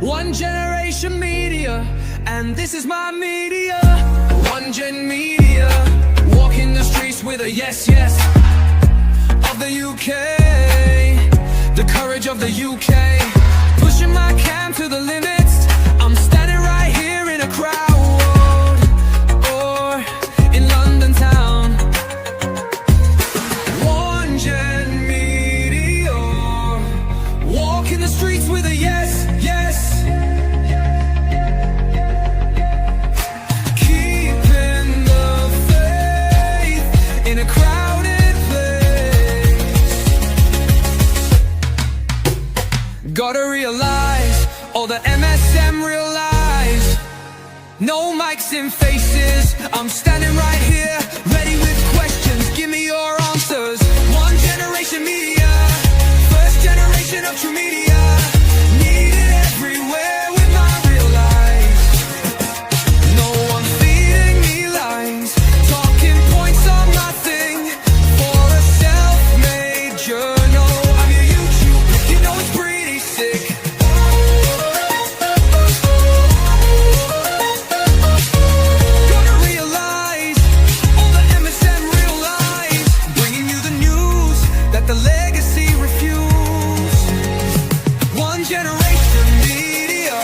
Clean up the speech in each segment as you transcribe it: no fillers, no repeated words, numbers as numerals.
One generation media, and this is my media. One gen media, walking the streets with a yes, yes. Of the UK, the courage of the UK. Pushing my cam to the limits. I'm standing right here in a crowd, or in London town. One gen media, walking the streets with a yes, yes. Keeping the faith in a crowded place. Gotta realize, all the MSM realize, no mics in faces. I'm standing right here, ready with questions. Give me your answers. One generation media, first generation of true media. Needed everywhere with my real life. No one feeding me lines. Talking points are nothing for a self-made journal. I'm your YouTube, you know it's pretty sick. Gonna realize, all the MSM realize, bringing you the news that the legacy refuse. One generation media,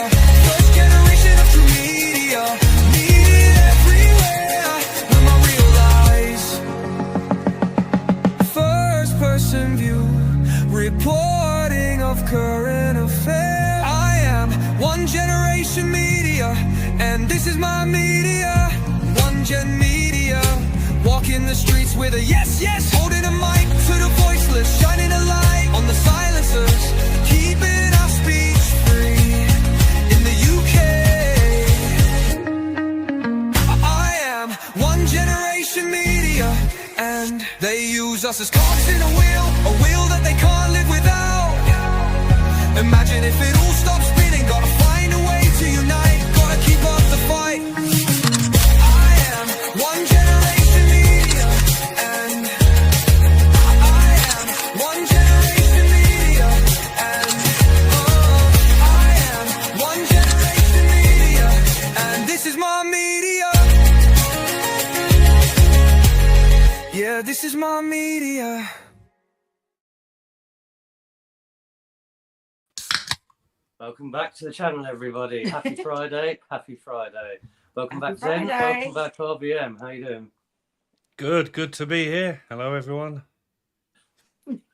first generation of true media. Needed everywhere with my real lies. First person view, reporting of current affairs. I am one generation media, and this is my media. One gen media, walking the streets with a yes, yes. Holding a mic to the voiceless, shining a light on the silencers, keeping our speech free in the UK. I am one generation media, and they use us as cogs in a wheel that they can't live without. Imagine if it all stopped spinning. Gotta find a way to unite, gotta keep up the fight. I am one generation media, and I am one generation media, and I am one generation media, and this is my media. Yeah, this is my media. Welcome back to the channel, everybody. Happy Friday. Happy Friday. Welcome back, Zen. Friday. Welcome back, RBM. How you doing? Good to be here. Hello, everyone.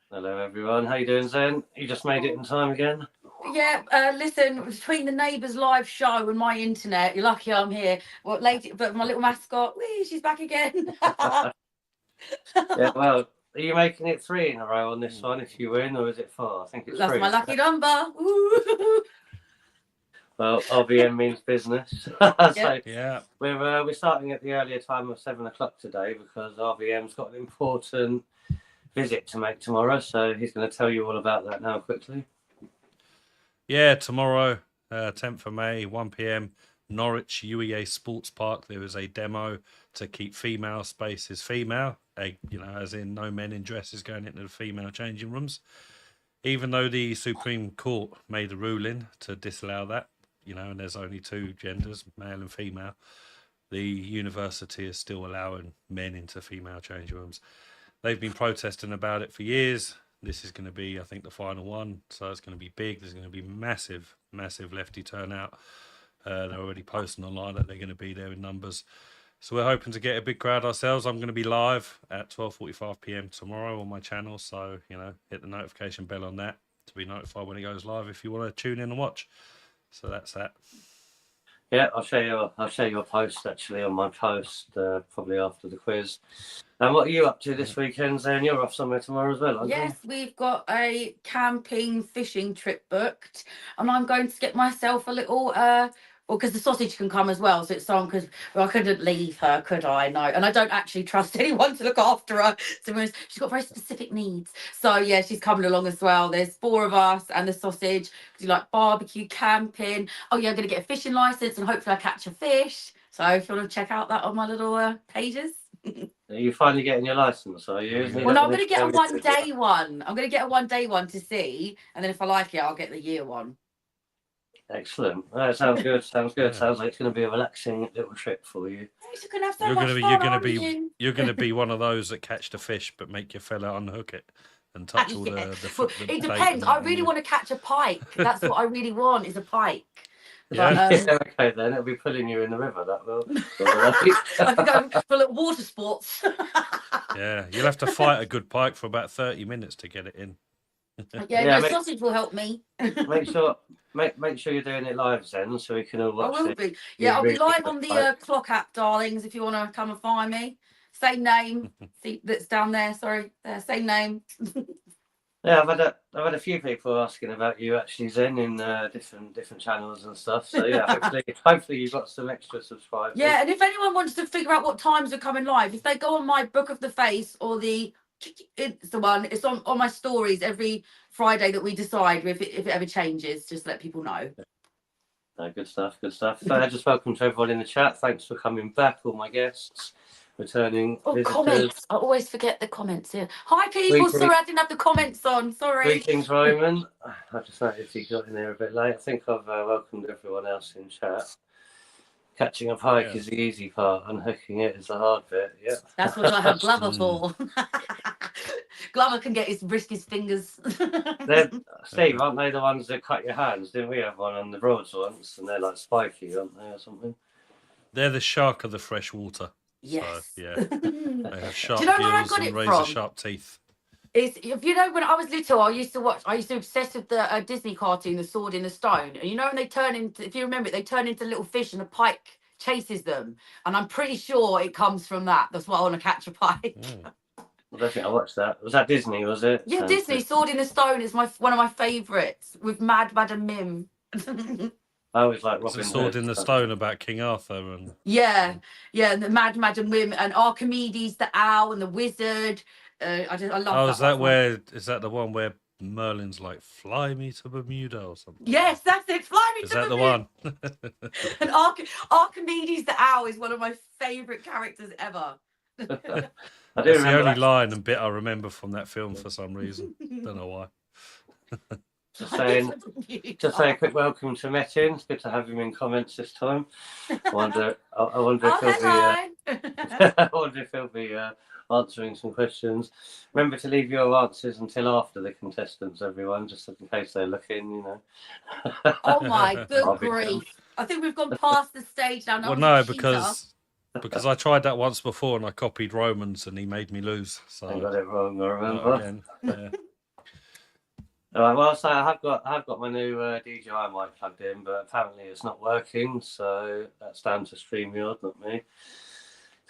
Hello, everyone. How you doing, Zen? You just made it in time again? Yeah, listen, between the neighbours live show and my internet, you're lucky I'm here. Well, lady, but my little mascot, whee, she's back again. Yeah, well, are you making it 3 in a row on this one if you win, or is it 4? I think it's That's 3. my lucky number. Woo. Well, RBM means business. So Yeah. we're starting at the earlier time of 7 o'clock today because RBM's got an important visit to make tomorrow, so he's going to tell you all about that now quickly. Yeah, tomorrow, 10th of May, 1 p.m, Norwich UEA Sports Park. There is a demo to keep female spaces female, as in no men in dresses going into the female changing rooms. Even though the Supreme Court made a ruling to disallow that, and there's only 2 genders, male and female, the university is still allowing men into female changing rooms. They've been protesting about it for years. This is going to be, I think, the final one. So it's going to be big. There's going to be massive lefty turnout. They're already posting online that they're going to be there in numbers. So we're hoping to get a big crowd ourselves. I'm going to be live at 12:45 p.m. tomorrow on my channel. So, hit the notification bell on that to be notified when it goes live if you want to tune in and watch. So that's that. Yeah, I'll show you a post actually on my post probably after the quiz. And what are you up to this weekend, Zen? You're off somewhere tomorrow as well, aren't you? Yes, we've got a camping fishing trip booked, and I'm going to get myself a little because the sausage can come as well, so it's on because I couldn't leave her, could I? No, and I don't actually trust anyone to look after her. So she's got very specific needs. So yeah, she's coming along as well. There's 4 of us and the sausage. Do like barbecue, camping. Oh yeah, I'm gonna get a fishing license and hopefully I catch a fish. So if you want to check out that on my little pages. Are you finally getting your license, are you? Well, no, I'm going to get a 1-day one. I'm going to get a 1-day one to see, and then if I like it, I'll get the year one. Excellent. That sounds good. Sounds good. Yeah. Sounds like it's going to be a relaxing little trip for you. You're gonna have so You're much gonna be, fun, you're gonna aren't be, you? you're gonna be one of those that catch the fish, but make your fella unhook it and touch all Yeah. the Well, the it bait depends. and I that. And really you, want to catch a pike. That's what I really want is a pike. But yeah, Yeah, okay, then it'll be pulling you in the river. That will. I could go for little water sports. yeah. You'll have to fight a good pike for about 30 minutes to get it in. Yeah, Yeah, no, sausage will help me. make sure make sure you're doing it live, then, so we can all I watch will it. be. Yeah, I'll be live on the Right. clock app, darlings. If you want to come and find me, same name. See, that's down there. Sorry, same name. Yeah, I've had a few people asking about you actually, Zen, in different channels and stuff. So yeah, hopefully you've got some extra subscribers. Yeah, and if anyone wants to figure out what times are coming live, if they go on my Book of the Face or it's the one, it's on my stories every Friday that we decide if it ever changes, just let people know. No, good stuff, good stuff. Just welcome to everyone in the chat. Thanks for coming back, all my guests, returning visitors. Comments. I always forget the comments here. Hi, people. Greetings. Sorry, I didn't have the comments on. Sorry. Greetings, Roman. I just noticed you got in there a bit late. I think I've welcomed everyone else in chat. Catching a pike is the easy part. Unhooking it is the hard bit. Yeah. That's what I have Glover for. Glover can risk his fingers. Steve, aren't they the ones that cut your hands? Didn't we have one on the Broads once? And they're like spiky, aren't they, or something? They're the shark of the fresh water. Yes. So, yeah. They have sharp Do you know where I gills got and it razor from? sharp teeth. It's, if you know, when I was little, I used to obsess with the Disney cartoon, The Sword in the Stone. And you know, when they turn into, if you remember it, they turn into little fish and a pike chases them. And I'm pretty sure it comes from that. That's why I want to catch a pike. I don't think I watched that. Was that Disney, was it? Yeah, Disney, Sword in the Stone is one of my favourites with Mad Madam Mim. I always like It's Robin a Sword Hood. in the Stone about King Arthur and Yeah, and the Mad Madam Mim and Archimedes the Owl and the Wizard. I love is that the one where Merlin's like, fly me to Bermuda or something? Yes, that's it. Fly me Is to that the Bermuda. one? And Archimedes the Owl is one of my favourite characters ever. I do That's the remember only that. line and bit I remember from that film for some reason. Don't know why. Just say a quick welcome to Metin. It's good to have him in comments this time. I wonder if he'll be. I wonder if he'll be answering some questions. Remember to leave your answers until after the contestants, everyone, just in case they're looking. You know. Oh my good I'll be grief! I think we've gone past the stage now. Well, no, because I tried that once before and I copied Romans and he made me lose. So I got it wrong. I not remember. again. Yeah. All right, well, so I have got my new DJI mic plugged in, but apparently it's not working. So that's down to StreamYard, not me.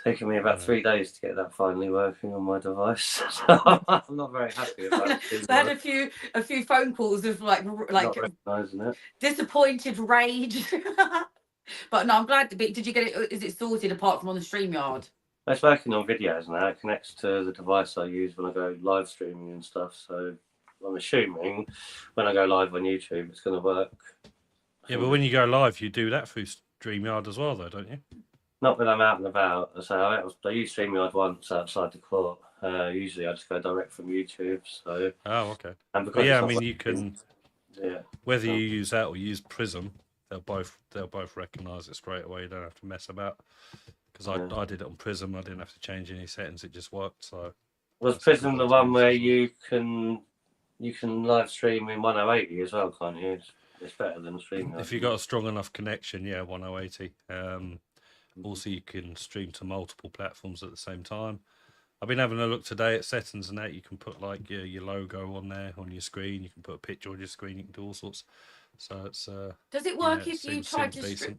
Taking me about 3 days to get that finally working on my device. So I'm not very happy about it. I had a few phone calls of like Not recognising it. disappointed rage. But no, I'm glad. Did you get it? Is it sorted apart from on the StreamYard? It's working on videos now. It connects to the device I use when I go live streaming and stuff. So I'm assuming when I go live on YouTube, it's going to work. Yeah, but when you go live, you do that through StreamYard as well, though, don't you? Not when I'm out and about. So I use StreamYard once outside the court. Usually I just go direct from YouTube. So okay. and But yeah, I it's mean, not you can. Yeah. Whether you use that or use Prism, they'll both recognise it straight away. You don't have to mess about. Because I did it on Prism, I didn't have to change any settings. It just worked. So was Prism the one where you can live stream in 1080 as well, can't you? It's better than StreamYard. if you got a strong enough connection, yeah, 1080. Also, you can stream to multiple platforms at the same time. I've been having a look today at settings and that. You can put like your logo on there on your screen. You can put a picture on your screen. You can do all sorts. So it's. Does it work if you tried to?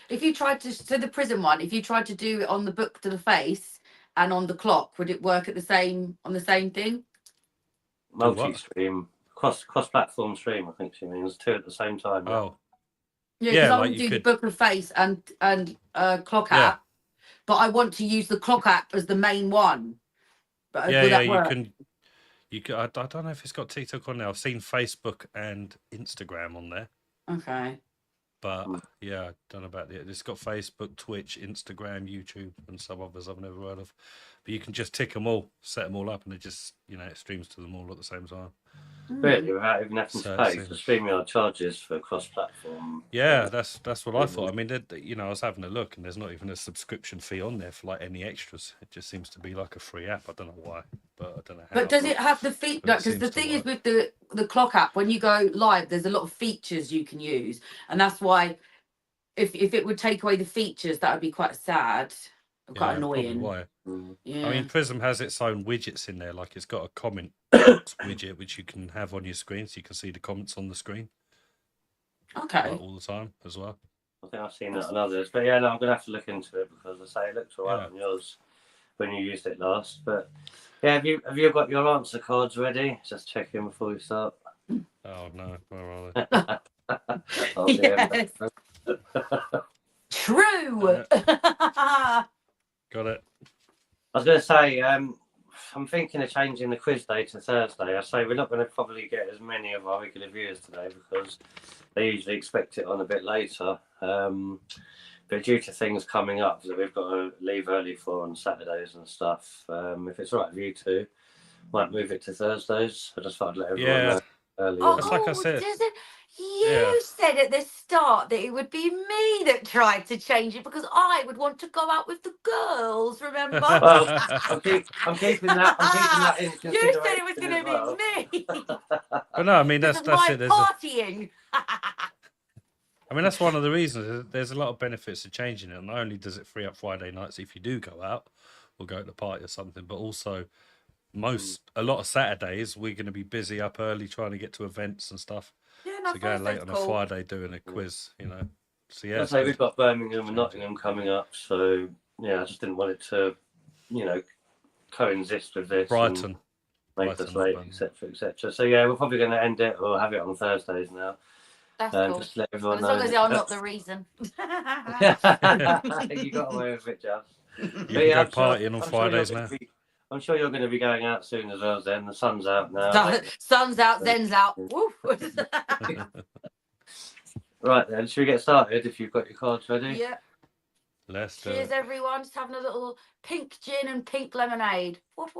If you tried to, so the Prism one, if you tried to do it on the Book to the Face and on the clock, would it work at the same thing? Multi-stream, cross-platform stream. I think she means 2 at the same time. Oh. Yeah, because I want to do the Book of Face and clock app, but I want to use the clock app as the main one. But you can. I don't know if it's got TikTok on there. I've seen Facebook and Instagram on there. Okay. But yeah, I don't know about it. It's got Facebook, Twitch, Instagram, YouTube, and some others I've never heard of. But you can just tick them all, set them all up, and it just it streams to them all at the same time. Really, without even having So to it pay. seems- For StreamYard charges for cross-platform. Yeah, that's what I thought. I mean, you know, I was having a look, and there's not even a subscription fee on there for like any extras. It just seems to be like a free app. I don't know why, but I don't know how. But does it have the feet? But it Because the seems to thing is work. with the clock app, when you go live, there's a lot of features you can use, and that's why if it would take away the features, that would be quite sad, quite Yeah, probably annoying. why. Yeah. I mean, Prism has its own widgets in there. Like it's got a comment box widget which you can have on your screen, so you can see the comments on the screen Okay. like, all the time as well. I think I've seen that on others, but yeah, no, I'm gonna have to look into it because I say it looks alright Yeah. on yours when you used it last. But yeah, have you got your answer cards ready? Just checking before we start. Oh no, where are they? Oh, yeah. Yes. True. Got it. I was going to say, I'm thinking of changing the quiz day to Thursday. I say we're not going to probably get as many of our regular viewers today because they usually expect it on a bit later. But due to things coming up that we've got to leave early for on Saturdays and stuff, if it's all right with you two, might move it to Thursdays. I just thought I'd let everyone know earlier. That's like I said. You said at the start that it would be me that tried to change it because I would want to go out with the girls. Remember? Well, I'm keeping that in consideration. You said it was going to as well. be me. But no, I mean that's my it. partying. I mean that's one of the reasons. There's a lot of benefits to changing it. Not only does it free up Friday nights if you do go out or go to the party or something, but also a lot of Saturdays we're going to be busy up early trying to get to events and stuff. Yeah, no, So going late on cool. a Friday doing a quiz, you know. So yeah, I say we've got Birmingham and Nottingham coming up, so yeah, I just didn't want it to, coexist with this. Brighton. Make us late, etc., etc. So yeah, we're probably going to end it or have it on Thursdays now. That's cool. Just to let everyone As know. long as you're not the reason. You got away with it, Jazz. You can go partying on Fridays now. I'm sure you're going to be going out soon as well, Zen. The sun's out now. Sun's out, Zen's out. Woo. Right then, should we get started if you've got your cards ready? Yeah. Let's do Cheers, it. everyone. Just having a little pink gin and pink lemonade. What?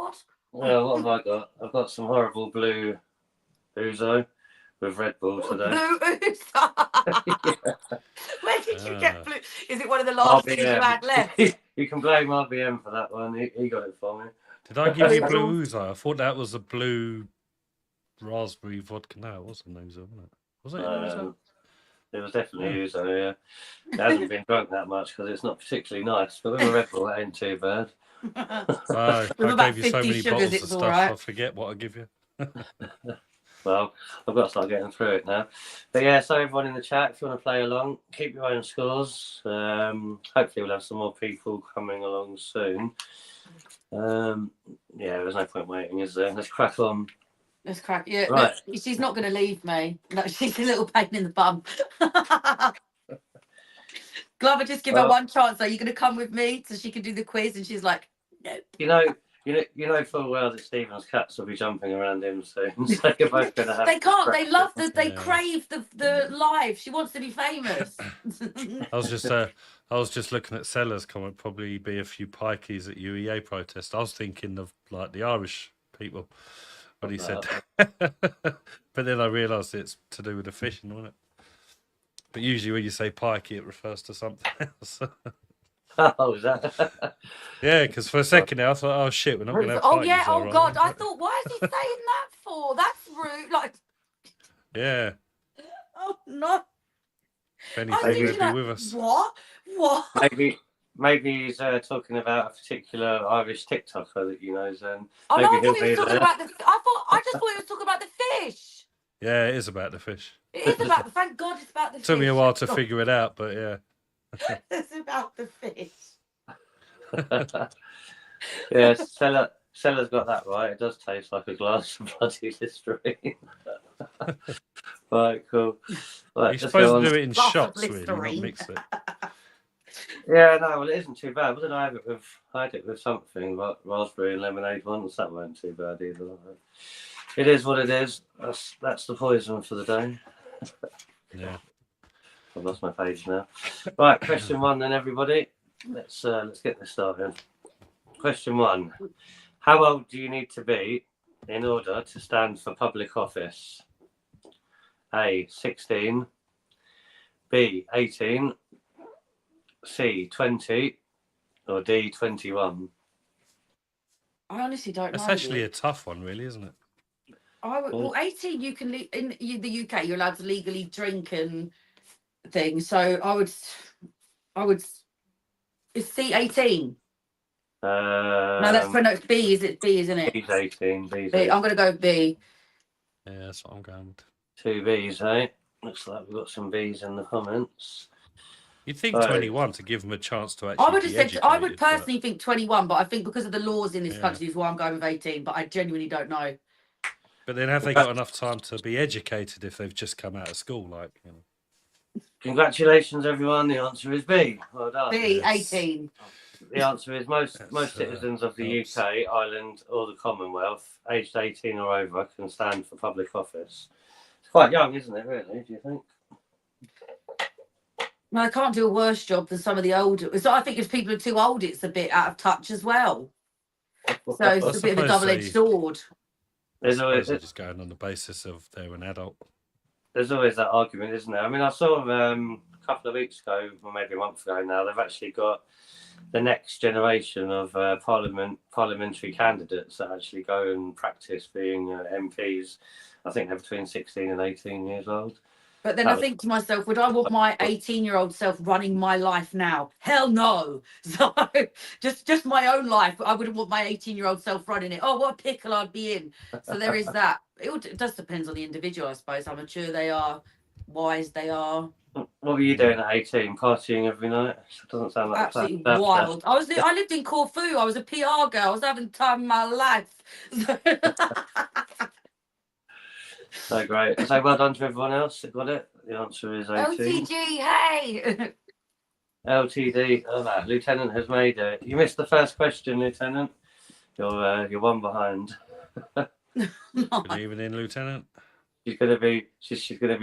Well, what have I got? I've got some horrible blue ouzo with Red Bull today. Blue ouzo. Where did you get blue? Is it one of the last things you had left? You can blame RBM for that one. He got it for me. Did I give you blue ouzo? I thought that was a blue raspberry vodka. No, it wasn't ouzo, wasn't it? Was it ouzo? It was definitely ouzo, yeah. It hasn't been drunk that much because it's not particularly nice, but with a Red Bull, it ain't too bad. I gave you so many bottles of stuff, I forget what I give you. Well, I've got to start getting through it now. But yeah, so everyone in the chat, if you want to play along, keep your own scores. Hopefully we'll have some more people coming along soon. Yeah, there's no point waiting, is there? Let's crack on. Let's crack. Yeah, right. Look, she's not going to leave me. No, she's a little pain in the bum. Glover, just give her one chance. Are you going to come with me so she can do the quiz? And she's like, no. You know full well that Stephen's cats will be jumping around him soon. So you're both going to have. They can't. They love they crave the live. She wants to be famous. I was just looking at Sellers' comment. Probably be a few pikeys at UEA protest. I was thinking of like the Irish people when he said that. But then I realised it's to do with the fishing, wasn't it? But usually when you say pikey, it refers to something else. Oh, is that? Yeah, because for a second there, I thought, oh shit, we're not going to have Oh pikeys, yeah, oh right? god, I thought, why is he saying that for? That's rude. Like, yeah. Oh no. If anything, he'd be with us. What? Maybe he's talking about a particular Irish TikToker that you know. Oh maybe no, I just thought he was talking about the fish. Yeah, it is about the fish. It is about. Thank God, it's about the fish. Took me a while to figure it out, but yeah. It's about the fish. Yeah, Stella's got that right. It does taste like a glass of bloody Listerine. Right, cool. Right, you're supposed to do it in shots, really, not mix it. Yeah, no, well, it isn't too bad. Wasn't I had it with something like raspberry and lemonade once. That weren't too bad either. It is what it is. That's the poison for the day. Yeah. I've lost my page now. Right, question one then, everybody. Let's get this started. Question one: how old do you need to be in order to stand for public office? A, 16, B, 18, C, 20, or D, 21? I honestly don't That's know. actually Dear. a tough one, really, isn't it? Well, 18, you can in the UK, you're allowed to legally drink and things. So I would. Is C 18? No, that's Um, no, it's B. Is it B? Isn't it? B's 18, B's B. 18. I'm gonna go B. Yeah, that's what I'm going with. 2 B's, eh? Looks like we've got some B's in the comments. You'd think Right. 21 to give them a chance to I actually would have be said. educated. I would personally think 21, but I think because of the laws in this Yeah. country is why I'm going with 18. But I genuinely don't know. But then have they got enough time to be educated if they've just come out of school? Like, you know. Congratulations, everyone. The answer is B. Well done. B, Yes. 18. The answer is most That's, citizens of the helps. UK, Ireland, or the Commonwealth, aged 18 or over, can stand for public office. It's quite young, isn't it? Really? Do you think? Well, I can't do a worse job than some of the older. So I think if people are too old, it's a bit out of touch as well. So it's I a bit of a suppose double-edged sword. I suppose they're just going on the basis of they're an adult. There's always that argument, isn't there? I mean, I saw a couple of weeks ago, or maybe a month ago now, they've actually got the next generation of parliamentary candidates that actually go and practice being MPs. I think they're between 16 and 18 years old. But then I think to myself, would I want my 18-year-old self running my life now? Hell no. So just my own life. I wouldn't want my 18-year-old self running it. Oh, what a pickle I'd be in. So there is that. It does depend on the individual, I suppose. How mature they are, wise they are. What were you doing at 18? Partying every night? It doesn't sound like Absolutely that. wild. I lived in Corfu. I was a PR girl. I was having the time of my life. So great. So well done to everyone else that got it. The answer is 18. LTG, hey. LTD. Oh, that Lieutenant has made it. You missed the first question, Lieutenant. You're one behind. Good evening, Lieutenant. She's gonna be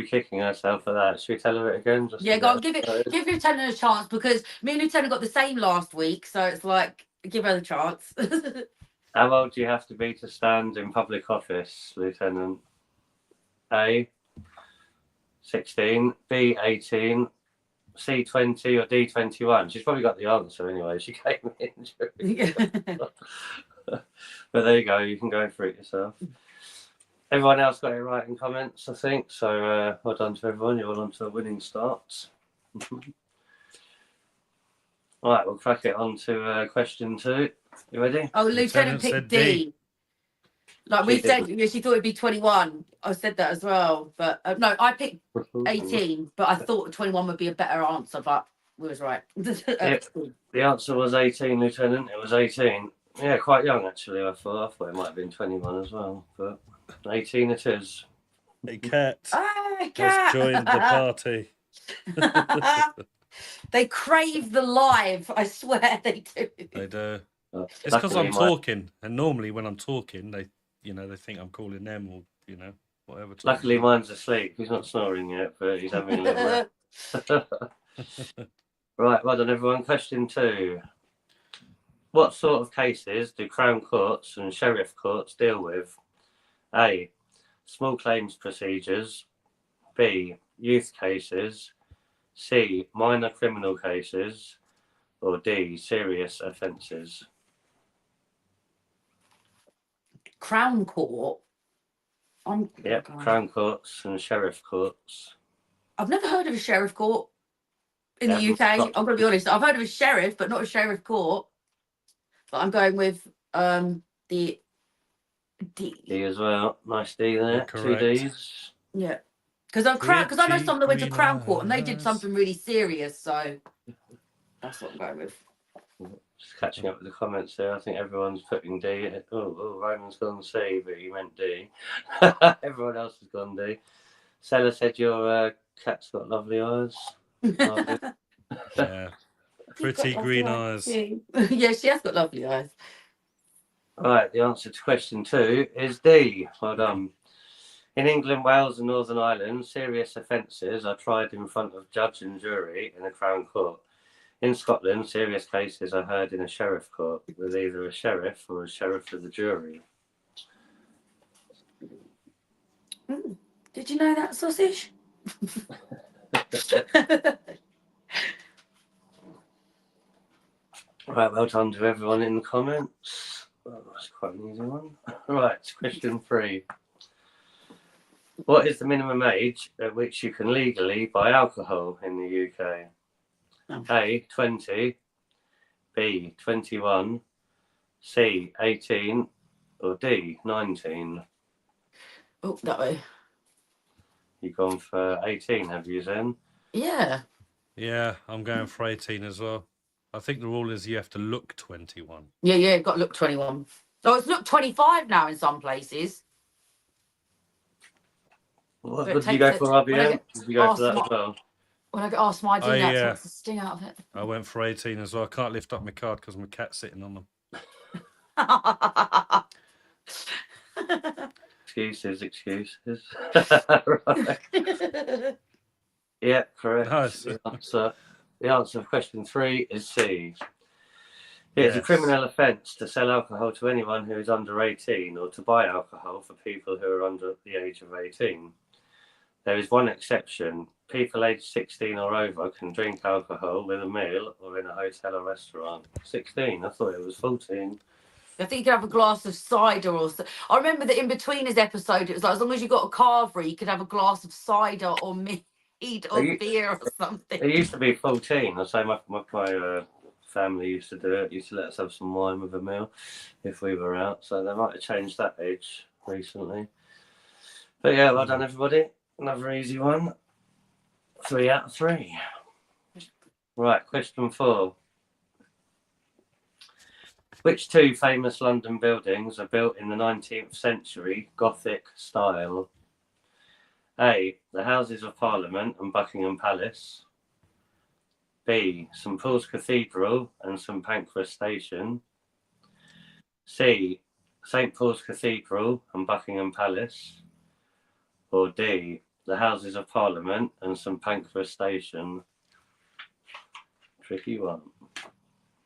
kicking herself for that. Should we tell her it again? Yeah, go on, give Lieutenant a chance, because me and Lieutenant got the same last week, so it's like, give her the chance. How old do you have to be to stand in public office, Lieutenant? A, 16, B, 18, C, 20, or D, 21? She's probably got the answer anyway. She came in. But there you go. You can go for it yourself. Everyone else got it right in comments, I think. So well done to everyone. You're all on to a winning start. All right, we'll crack it on to question 2. You ready? Oh, Lieutenant picked D. Like we said, yeah, she thought it'd be 21. I said that as well, but no, I picked 18, but I thought 21 would be a better answer, but we was right. The answer was 18, Lieutenant. It was 18. Yeah, quite young actually. I thought it might have been 21 as well, but 18 it is. Hey, Cat. Hey, Has joined the party. They crave the live. I swear they do. They do. It's because I'm talking, and normally when I'm talking, they think I'm calling them, or whatever. Luckily, mine's asleep. He's not snoring yet, but he's having a little rest. Right, well done, everyone. Question 2. What sort of cases do Crown Courts and Sheriff Courts deal with? A, small claims procedures. B, youth cases. C, minor criminal cases. Or D, serious offences. Crown Court. Yep, Crown Courts and Sheriff Courts. I've never heard of a Sheriff Court in the UK. I'm going to be honest. I've heard of a sheriff, but not a Sheriff Court. But I'm going with the D. D as well. Nice D there. 2 Ds. Yeah. Because I know someone that went to Crown Court and they did something really serious. So that's what I'm going with. Just catching up with the comments there. I think everyone's putting D. Oh, Roman's gone C, but he meant D. Everyone else has gone D. Stella said your cat's got lovely eyes. Yeah. Pretty green eyes. Yeah, she has got lovely eyes. Right, the answer to question 2 is D. Well done. In England, Wales and Northern Ireland, serious offences are tried in front of judge and jury in a Crown Court. In Scotland, serious cases are heard in a Sheriff Court with either a sheriff or a sheriff of the jury. Did you know that, sausage? Right, well done to everyone in the comments. Well, that's quite an easy one. Right, question 3. What is the minimum age at which you can legally buy alcohol in the UK? Oh. A, 20, B, 21, C, 18, or D, 19? Oh, that way. You've gone for 18, have you, Zen? Yeah. Yeah, I'm going for 18 as well. I think the rule is you have to look 21. Yeah, got to look 21. Oh, it's look 25 now in some places. What But did you go for, RBM? Did you go for that my, as well? When I get asked my ID, that takes the sting out of it. I went for 18 as well. I can't lift up my card because my cat's sitting on them. Excuses. Right. Yeah, correct. Nice. The answer for question 3 is C. It is a criminal offence to sell alcohol to anyone who is under 18 or to buy alcohol for people who are under the age of 18. There is one exception. People aged 16 or over can drink alcohol with a meal or in a hotel or restaurant. 16? I thought it was 14. I think you could have a glass of cider or so. I remember that in betweeners episode, it was like as long as you got a carvery, you could have a glass of cider or mead or beer or something. It used to be 14. I say my family used to do it. Used to let us have some wine with a meal if we were out. So they might have changed that age recently. But yeah, well done everybody. Another easy one. 3 out of 3. Right, question 4. Which 2 famous London buildings are built in the 19th century Gothic style? A, the Houses of Parliament and Buckingham Palace. B, St Paul's Cathedral and St Pancras Station. C, St Paul's Cathedral and Buckingham Palace. Or D, the Houses of Parliament and St Pancras Station. Tricky one.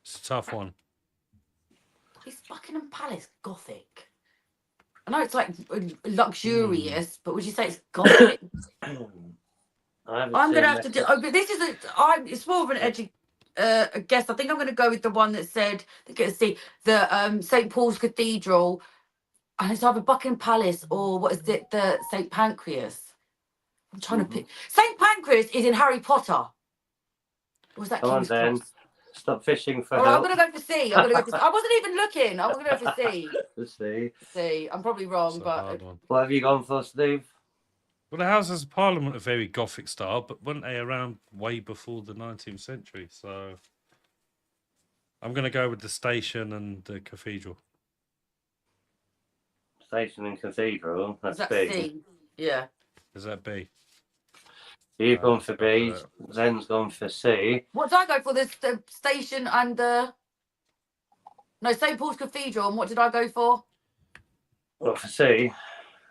It's a tough one. Is Buckingham Palace Gothic? I know it's like luxurious, but would you say it's Gothic? I'm gonna have to do. Oh, but this is it's more of an a guess. I think I'm gonna go with the one that said. Let's see, the St Paul's Cathedral, and it's either Buckingham Palace or what is it? The St Pancras. I'm trying to pick. St Pancras is in Harry Potter. Or was that King's Cross? Stop fishing for help. help. I'm going to go for C. I wasn't even looking. I'm going to go for C. C. C. I'm probably wrong, but... What have you gone for, Steve? Well, the Houses of Parliament are very Gothic style, but weren't they around way before the 19th century? So I'm going to go with the station and the cathedral. Station and cathedral. That's that B. C? Yeah. Is that B? You've gone for B. Zen's gone for C. What did I go for? The station and the... No, St Paul's Cathedral. And what did I go for? Well, for C,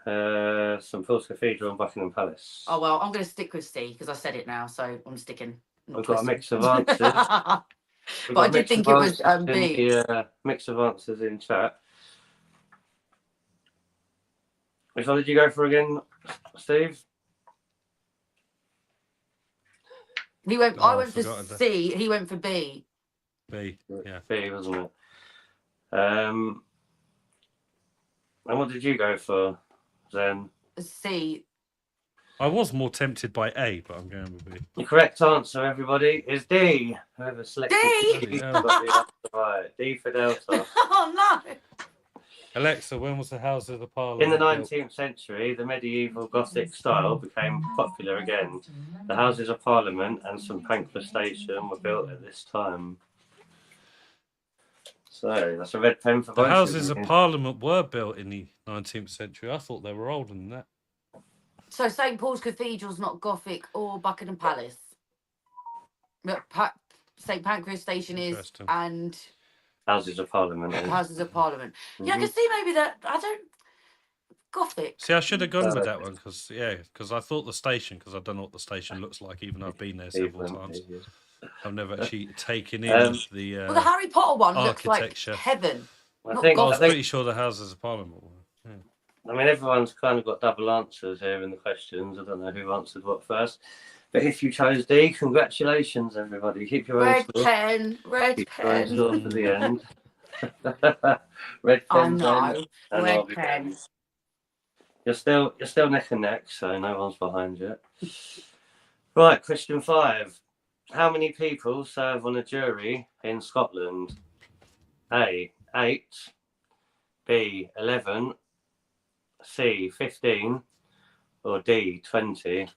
St Paul's Cathedral and Buckingham Palace. Oh, well, I'm going to stick with C because I said it now, so I'm sticking. We've got a mix of answers. But I did think it was B. The mix of answers in chat. Which one did you go for again, Steve? He went. I went for C. He went for B. B. Yeah. B, wasn't it? And what did you go for, Zen? C. I was more tempted by A, but I'm going with B. The correct answer, everybody, is D. Whoever selected D. Right, D for Delta. Oh no! Alexa, when was the Houses of Parliament? In the 19th century, the medieval Gothic style became popular again. The Houses of Parliament and St Pancras Station were built at this time. So that's a red pen for the Houses of Parliament were built in the 19th century. I thought they were older than that. So St Paul's Cathedral's not Gothic or Buckingham Palace. St Pancras Station is, and Houses of Parliament. Houses of Parliament. Yeah, I can see maybe that. I don't. Gothic. See, I should have gone with that one because I thought the station, because I don't know what the station looks like, even though I've been there several times. I've never actually taken in the. Well, the Harry Potter one looks like architecture. heaven. I was pretty sure the Houses of Parliament were. Yeah. I mean, everyone's kind of got double answers here in the questions. I don't know who answered what first. But if you chose D, congratulations, everybody. Keep your own Red score. pen, red Keep your own pen. score for the end. Red I pen, know, and red RBM. pen. You're still neck and neck, so no one's behind you. Right, question 5. How many people serve on a jury in Scotland? A, 8. B, 11. C, 15. Or D, 20.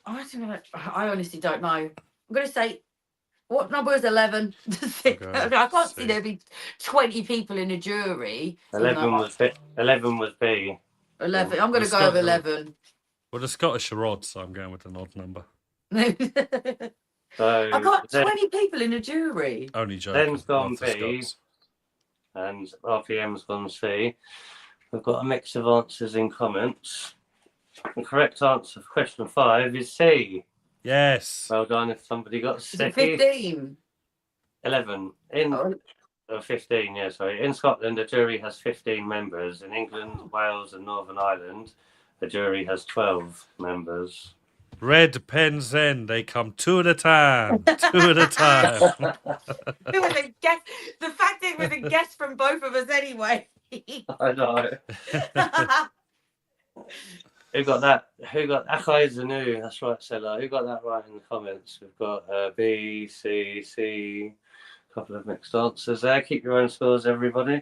I honestly don't know. I'm going to say, what number is 11? Okay, I can't see C. there be 20 people in a jury. 11 was B. 11 was B. 11. I'm going to The go with Scot- 11. Well, the Scottish are odd, so I'm going with an odd number. I So got 20 people in a jury. Only joking. Zen's gone Love the B. Scots. And RPM's gone C. We've got a mix of answers in comments. The correct answer for question 5 is C. Yes. Well done if somebody got Is C. it 15? 11. Oh, 15, yeah, sorry. In Scotland, a jury has 15 members. In England, Wales, and Northern Ireland, the jury has 12 members. Red pens in. They come two at a time. Two at a time. it was a guess. The fact it was a guess from both of us anyway. I know. Who got that? Akaizanu, that's right, Stella. Who got that right in the comments? We've got B, C, C. A couple of mixed answers there. Keep your own scores, everybody.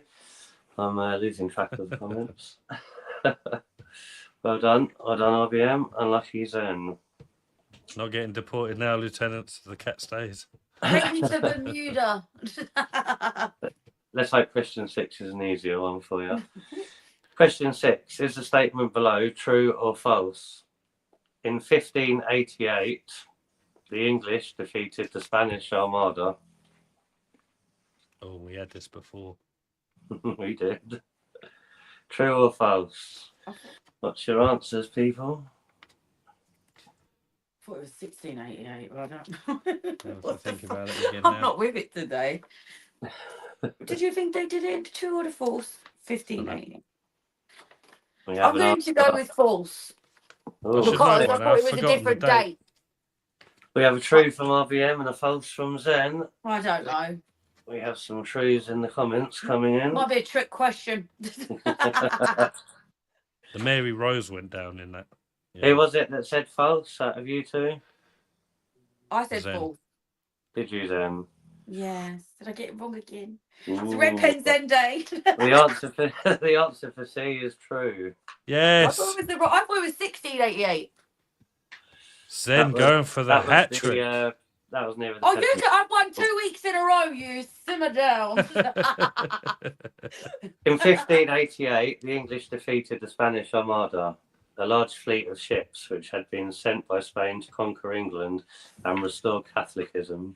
I'm losing track of the comments. Well done. Well done, RBM. Unlucky Zen. Not getting deported now, Lieutenant. The cat stays. Take me to Bermuda. Let's hope question 6 is an easier one for you. Question 6. Is the statement below true or false? In 1588, the English defeated the Spanish Armada. Oh, we had this before. We did. True or false? What's your answers, people? I thought it was 1688. Well, I don't know. I have to think about it again I'm now. not with it today. Did you think they did it true or the false? 1588. I'm going to go with false. Ooh. should Because I know thought that. I've it was a forgotten the different date. date. We have a true from RBM and a false from Zen. I don't know. We have some trues in the comments coming in. Might be a trick question. The Mary Rose went down in that. Yeah. Who was it that said false out of you two? I said Zen. false. Did you, Zen? Yes. Did I get it wrong again? It's Ooh. a red pen Zen day. The answer for C is true. I Yes. thought it was 1688. Zen That was- going for the That hat was trick. that was near the. Oh, I won 2 weeks in a row. You simmer down. In 1588, the English defeated the Spanish Armada, a large fleet of ships which had been sent by Spain to conquer England and restore Catholicism.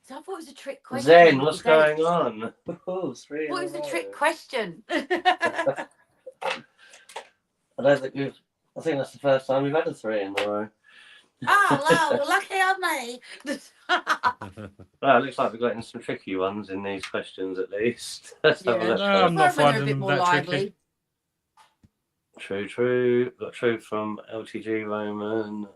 So I thought it was a trick question. Zen, what's going on? Oh, 3 in What a was a row. trick question? I don't think we've. I think that's the first time we've had a 3 in a row. Oh, well, lucky on me. Well, it looks like we're getting some tricky ones in these questions at least. Let's have a Yeah. look. No, I'm not When they're a finding bit them more that lively. tricky. True. Got true from LTG Roman.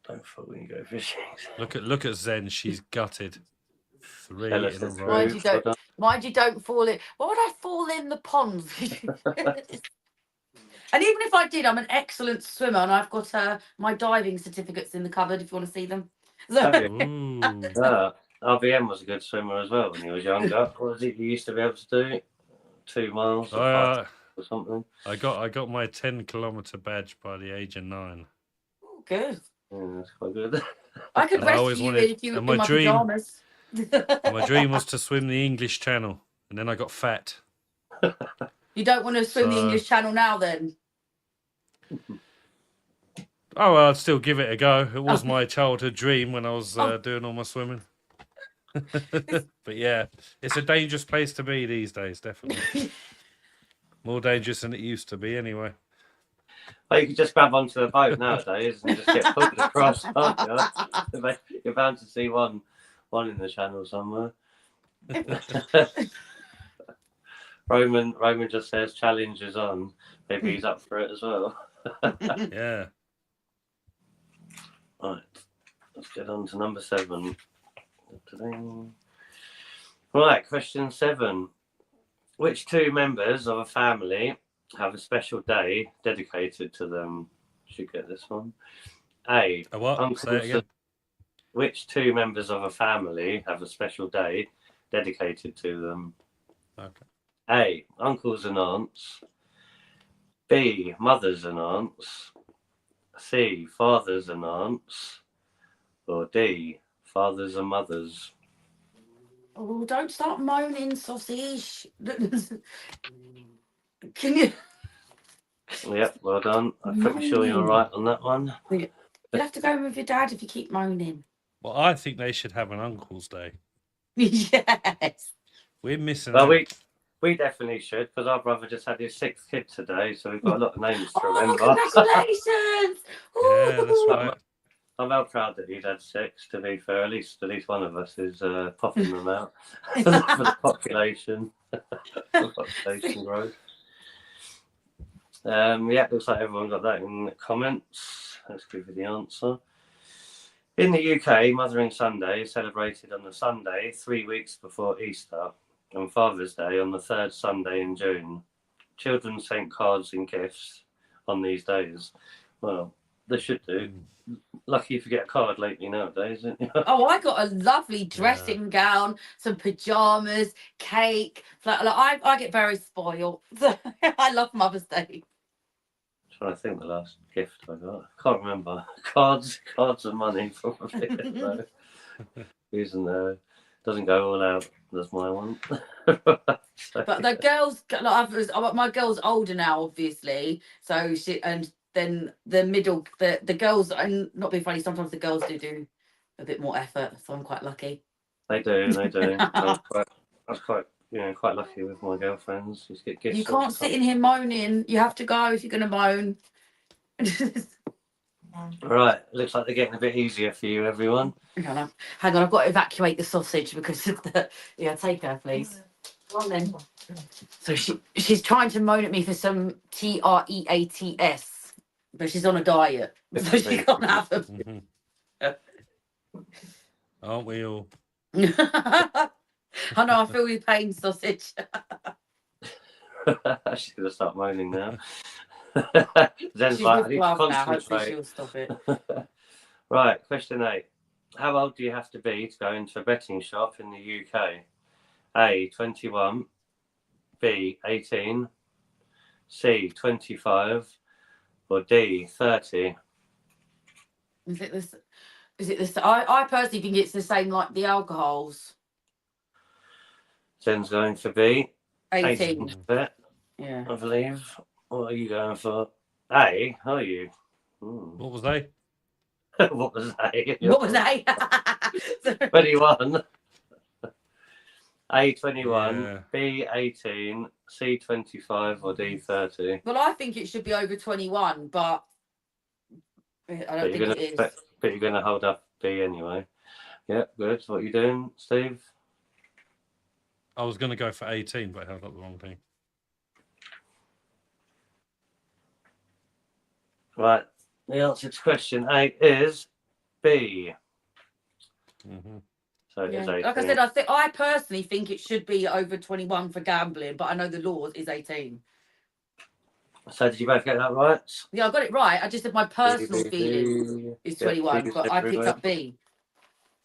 Don't fall when you go fishing. Look at Zen. She's gutted. 3 Tell us in a the row. truth. Mind you don't fall in. Why would I fall in the ponds? And even if I did, I'm an excellent swimmer, and I've got my diving certificates in the cupboard if you want to see them. Have you? Ooh. RBM was a good swimmer as well when he was younger. What was it you used to be able to do? 2 miles or 5 or something. I got my 10-kilometer badge by the age of 9. Oh, good. Yeah, that's quite good. I could And I always rescue you wanted- if you and in my my dream- pajamas. My dream was to swim the English Channel, and then I got fat. You don't want to swim the So- English Channel now, then? Oh, well, I'd still give it a go. It was my childhood dream when I was doing all my swimming. But yeah, it's a dangerous place to be these days, definitely. More dangerous than it used to be, anyway. Well, you could just grab onto the boat nowadays and just get pulled across, can't you? You're bound to see one in the channel somewhere. Roman just says challenge is on. Maybe he's up for it as well. Yeah. Right, let's get on to number 7. Right, question 7. Which 2 members of a family have a special day dedicated to them? Should get this one. A. A what? Uncles. Say it again. Which 2 members of a family have a special day dedicated to them? Okay. A. Uncles and aunts. B. Mothers and aunts. C. Fathers and aunts. Or D. Fathers and mothers. Oh, don't start moaning, sausage. Can you? Yep, well done. I'm pretty sure you're right on that one. You'll have to go with your dad if you keep moaning. Well, I think they should have an Uncle's Day. Yes. We're missing Well, out. we definitely should, because our brother just had his 6th kid today, so we've got a lot of names to Oh, remember. congratulations! Yeah, that's Ooh. right. I'm well proud that he's had 6, to be fair. At least one of us is popping them out for the population. Population growth. Yeah, looks like everyone got that in the comments. Let's give you the answer. In the UK, Mothering Sunday is celebrated on the Sunday 3 weeks before Easter, and Father's Day on the 3rd Sunday in June. Children sent cards and gifts on these days. Well, they should do. Lucky if you get a card lately nowadays, isn't you? Oh, I got a lovely dressing gown, some pajamas, cake. I get very spoiled. I love Mother's Day. Trying to think the last gift I got. Can't remember. Cards and money probably. So, doesn't go all out. That's my one. So, But the girls, my girl's older now, obviously. So then the girls, and not being funny, sometimes the girls do a bit more effort. So I'm quite lucky. they do. I was quite lucky with my girlfriends. Just get gifts. You can't sit in here moaning. You have to go if you're going to moan. Right, looks like they're getting a bit easier for you, everyone. Hang on, I've got to evacuate the sausage because of the. Yeah, take her, please. Go on then. So she's trying to moan at me for some treats, but she's on a diet, so she can't have them. Aren't we all? I know, I feel your pain, sausage. She's going to start moaning now. Zen's She's like, I with need to love now. Hopefully concentrate. she'll stop it. Right, question 8. How old do you have to be to go into a betting shop in the UK? A, 21. B, 18. C, 25. Or D, 30. Is it this? I personally think it's the same like the alcohols. Zen's going for B. 18. Bet, Yeah. I believe. What are you going for? A, are you? What was they? What was A? What was A? 21. A, 21. Yeah. B, 18. C, 25. Or D, 30. Well, I think it should be over 21, but I don't think it is. But you're going to hold up B anyway. Yeah, good. What are you doing, Steve? I was going to go for 18, but I held up the wrong thing. Right. The answer to question 8 is B. Mm-hmm. So it is Yeah. 18. Like I said, I personally think it should be over 21 for gambling, but I know the law is 18. So did you both get that right? Yeah, I got it right. I just said my personal feeling is 21, but I picked up B.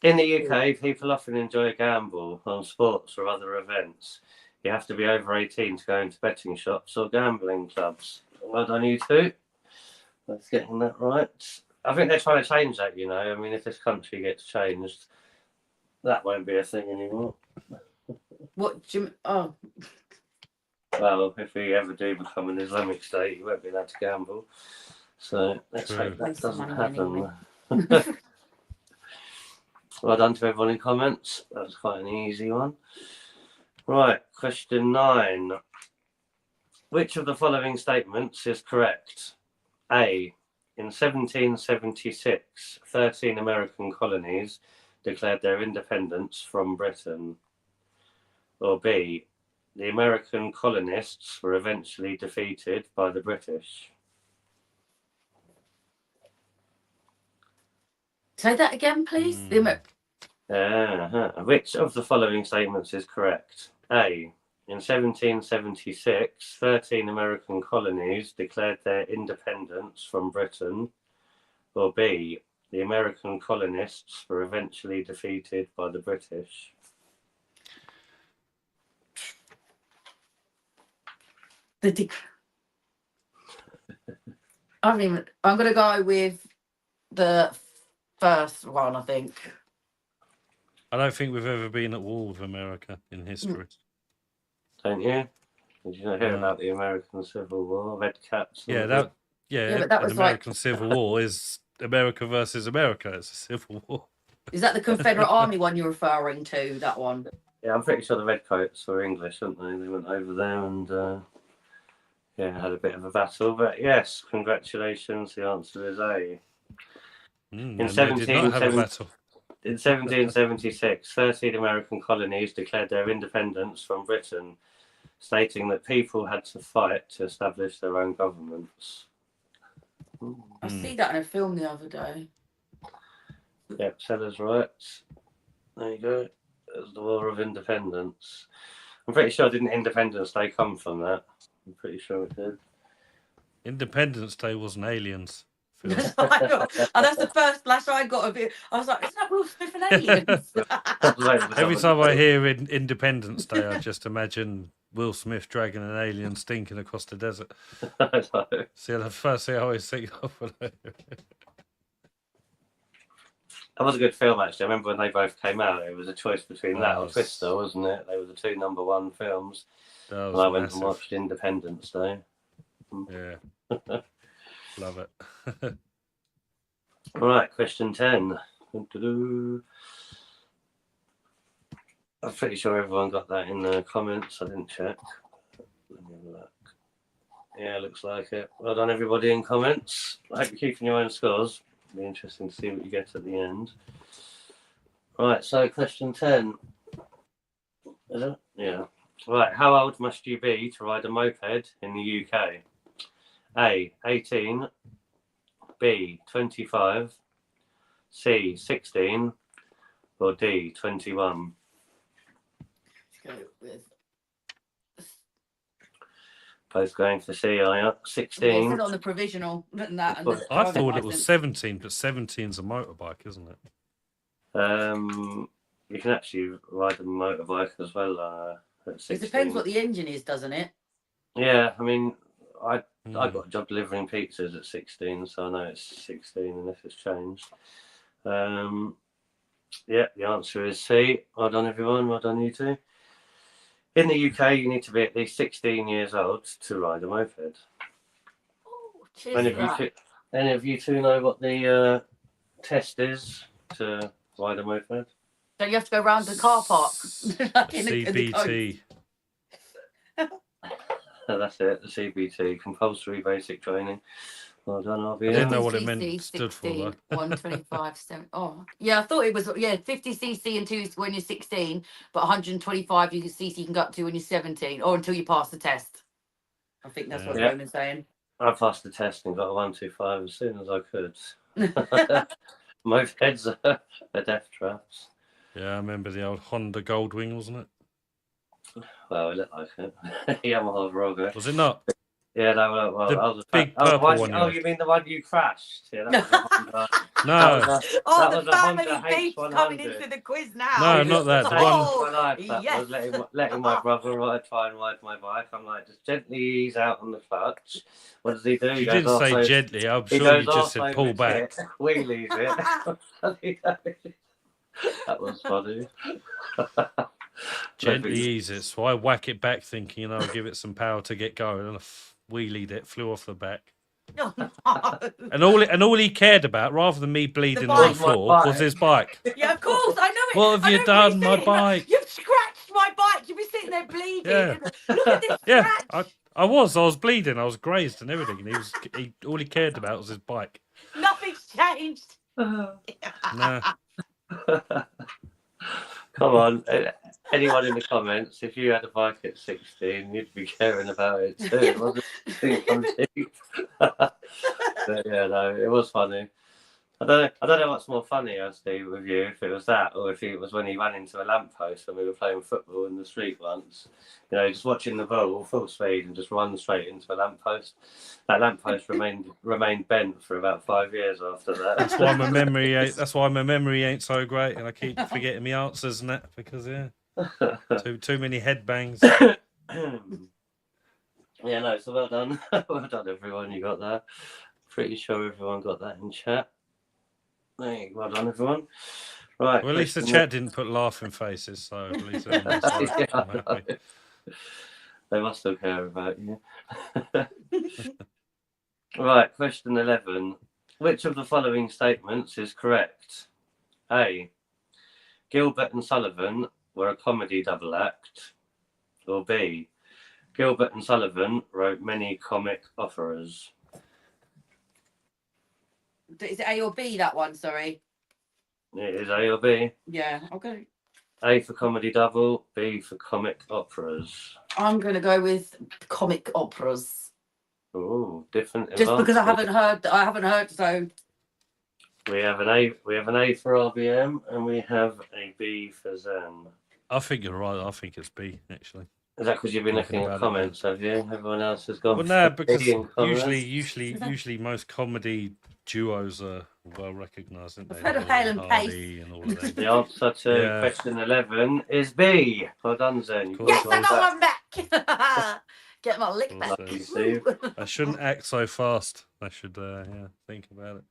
In the UK, people often enjoy a gamble on sports or other events. You have to be over 18 to go into betting shops or gambling clubs. Well done, you two. That's getting that right. I think they're trying to change that, you know. I mean, if this country gets changed, that won't be a thing anymore. What? Oh. Well, if we ever do become an Islamic state, you won't be allowed to gamble. So let's hope that doesn't happen. Well done to everyone in comments. That was quite an easy one. Right, question 9. Which of the following statements is correct? A. In 1776, 13 American colonies declared their independence from Britain. or B, the American colonists were eventually defeated by the British? Say that again, please. Which of the following statements is correct? A, in 1776, 13 American colonies declared their independence from Britain. Or B, the American colonists were eventually defeated by the British. I'm going to go with the first one, I think. I don't think we've ever been at war with America in history. Don't you? Did you not hear about the American Civil War? Red Caps? Yeah, but that was American Civil War is America versus America. It's a civil war. Is that the Confederate Army one you're referring to? That one? Yeah, I'm pretty sure the Redcoats were English, weren't they? They went over there and had a bit of a battle. But yes, congratulations. The answer is A. In 1776, 13 American colonies declared their independence from Britain, stating that people had to fight to establish their own governments. I see that in a film the other day. Yep, Sellers right. There you go. There's the War of Independence. I'm pretty sure didn't Independence Day come from that? I'm pretty sure it did. Independence Day wasn't Aliens. That's the first flash I got of it. I was like, "Isn't that Will Smith and Aliens?" Every time I hear Independence Day, I just imagine Will Smith dragging an alien stinking across the desert. See, the first thing I always think of. That was a good film, actually. I remember when they both came out, it was a choice between that or Twister, wasn't it? They were the two #1 films. And I went and watched Independence Day. Yeah. Love it. All right, question 10. I'm pretty sure everyone got that in the comments. I didn't check. Let me have a look. Yeah, looks like it. Well done, everybody in comments. I hope you're keeping your own scores. It'll be interesting to see what you get at the end. Right, so question 10. Is it? Yeah. Right, how old must you be to ride a moped in the UK? A, 18, B, 25, C, 16, or D, 21? Let's go with... Both going for C, are you? 16. Yeah, on the provisional. I thought it was 17, but 17's a motorbike, isn't it? You can actually ride a motorbike as well at 16. It depends what the engine is, doesn't it? Yeah, I mean, I got a job delivering pizzas at 16, so I know it's 16 unless it's changed. Yeah, the answer is C. Well done, everyone. Well done, you two. In the UK, you need to be at least 16 years old to ride a moped. Oh, cheers. Any of you two know what the test is to ride a moped? So you have to go round the car park. CBT. That's it, the CBT, compulsory basic training. Well done, RBN. I didn't know what it meant. Stood for though. 125, 7. Oh, yeah, I thought it was 50cc and 2 when you're 16, but 125 cc you can go up to when you're 17, or until you pass the test. I think that's what Roman's saying. I passed the test and got a 125 as soon as I could. Mopeds are death traps. Yeah, I remember the old Honda Goldwing, wasn't it? Well, it looked like it. Yamaha Rogue. Was it not? Yeah, no, well, The I was big purple one. Oh, you mean the one you crashed? Yeah, that was a Honda. No. The family beef coming into the quiz now. No, not that. The one. Yes. Was letting my brother try and ride my bike. I'm like, just gently ease out on the clutch. What does he do? You didn't say gently. I'm sure you just said pull back. Wheelies it. That was funny. Gently ease it. So I whack it back thinking, I'll give it some power to get going. And I wheelied it, flew off the back. No. And all he cared about, rather than me bleeding on the floor, was his bike. Yeah, of course, I know it. What have you done, my bike? You've scratched my bike. You've been sitting there bleeding. Yeah. Look at this scratch. I was bleeding. I was grazed and everything. And all he cared about was his bike. Nothing's changed. No. Come on. anyone in the comments, if you had a bike at 16, you'd be caring about it too. It wasn't on cheap. But yeah, no, it was funny. I don't know what's more funny, Steve, with you, if it was that or if it was when he ran into a lamppost when we were playing football in the street once. You know, just watching the ball full speed and just run straight into a lamppost. That lamppost remained bent for about 5 years after that. That's why my memory ain't so great, and I keep forgetting my answers and that because too many headbangs. Yeah, no, so well done. Well done, everyone. You got that. Pretty sure everyone got that in chat. Hey, well done, everyone. Right. Well, at least the chat didn't put laughing faces, so at least they're on my side. Yeah, I'm happy. they must still care about you. Right, question 11. Which of the following statements is correct? A. Gilbert and Sullivan were a comedy double act. Or B. Gilbert and Sullivan wrote many comic operas. Is it A or B, that one? Sorry. It is A or B. Yeah, okay. A for comedy double, B for comic operas. I'm going to go with comic operas. Oh, different. Just because I haven't heard, so. We have an A for RBM and we have a B for Zen. I think you're right. I think it's B, actually. Is that because you've been looking at comments, have you? Everyone else has gone. Well, no, because usually most comedy duos are well recognised, aren't they? I've heard of Hale and Pace. And all of them. The answer to question 11 is B. Well done, Zen. Yes, I got one back. Get my lick back. I shouldn't act so fast. I should, think about it.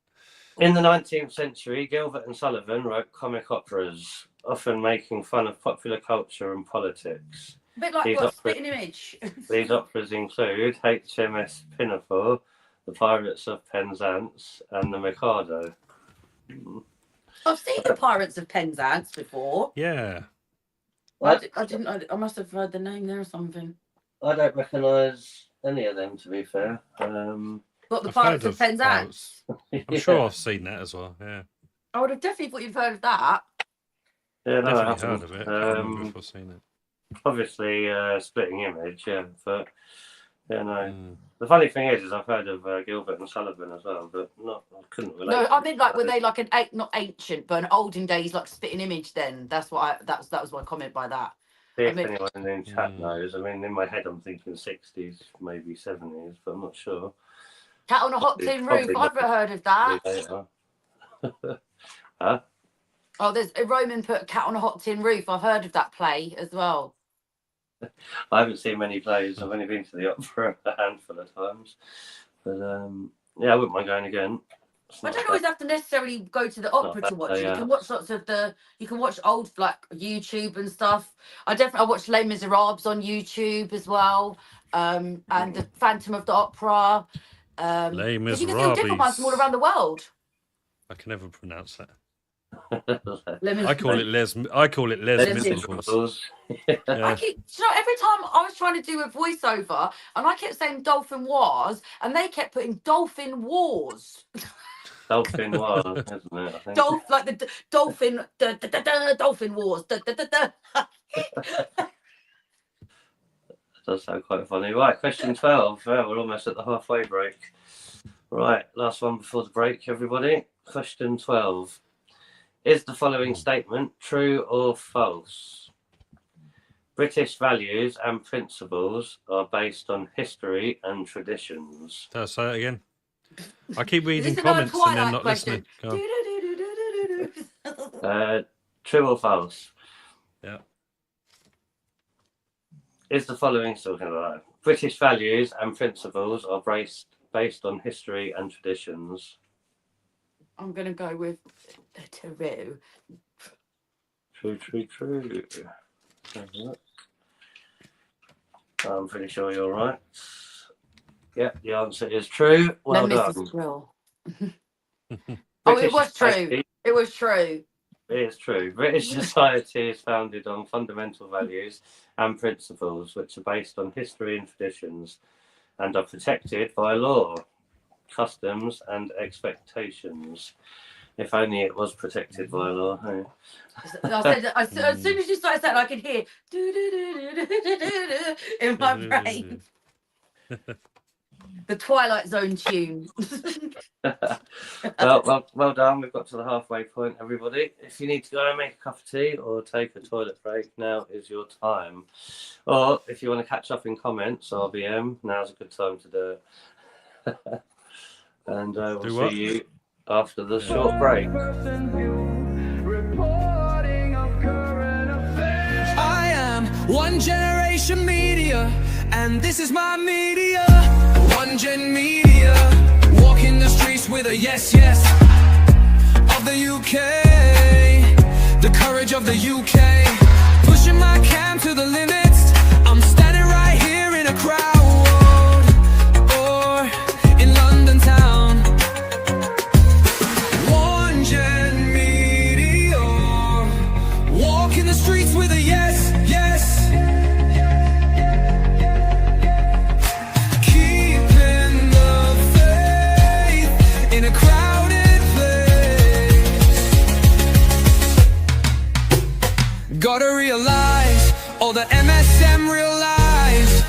In the 19th century, Gilbert and Sullivan wrote comic operas, often making fun of popular culture and politics. A bit like what, Spitting Image. These operas include HMS Pinafore, The Pirates of Penzance, and The Mikado. I've seen The Pirates of Penzance before. Yeah. I didn't. I must have heard the name there or something. I don't recognise any of them, to be fair. What, The Pirates of Penzance? I'm sure I've seen that as well. Yeah. I would have definitely thought you'd heard of that. Yeah, no, Definitely heard of it. I can't remember if I've seen it. Obviously, Splitting Image, yeah, but yeah, no. The funny thing is I've heard of Gilbert and Sullivan as well, but I couldn't relate. No, I mean, like, were they like not ancient, but an olden days like Spitting Image? Then that's what that was my comment by that. See if anyone in chat knows. I mean, in my head, I'm thinking 60s, maybe 70s, but I'm not sure. Cat on a Hot Tin Roof. I've never heard of that. Huh? Oh, there's a Roman put Cat on a Hot Tin Roof. I've heard of that play as well. I haven't seen many plays. I've only been to the opera a handful of times, but yeah, I wouldn't mind going again. I don't always have to necessarily go to the opera to watch it. You can watch lots of you can watch old like YouTube and stuff. I watched Les Miserables on YouTube as well, and the Phantom of the Opera. Les Miserables. You can see different ones from all around the world. I can never pronounce that. I call it Les Miserables. Yeah. Every time I was trying to do a voiceover and I kept saying Dolphin Wars and they kept putting Dolphin Wars. Dolphin Wars, isn't it? I think. Like the Dolphin, Dolphin Wars. That does sound quite funny. Right, question 12. We're almost at the halfway break. Right, last one before the break, everybody. Question 12. Is the following statement true or false? British values and principles are based on history and traditions. Say that again. I keep reading comments and then not listening. True or false? Yeah. Is the following still going to lie? British values and principles are based on history and traditions. I'm going to go with true. True. I'm pretty sure you're right. Yeah, the answer is true. Well done. Oh, it was true. It was true. It is true. British society is founded on fundamental values and principles which are based on history and traditions and are protected by law, customs and expectations. If only it was protected by law. Hey? I said, as soon as you started saying, I could hear in my brain. The Twilight Zone tune. well done. We've got to the halfway point, everybody. If you need to go and make a cup of tea or take a toilet break, now is your time. Or if you want to catch up in comments, RBM, now's a good time to do it. And we'll see you after the short break. I am One Generation Media, and this is my media. One Gen Media, walking the streets with a yes, yes of the UK, the courage of the UK, pushing my cam to the limits. I'm standing right here in a crowd, or in London town. One Gen Media, walking the streets with a yes, yes. Gotta realize, all the MSM realize,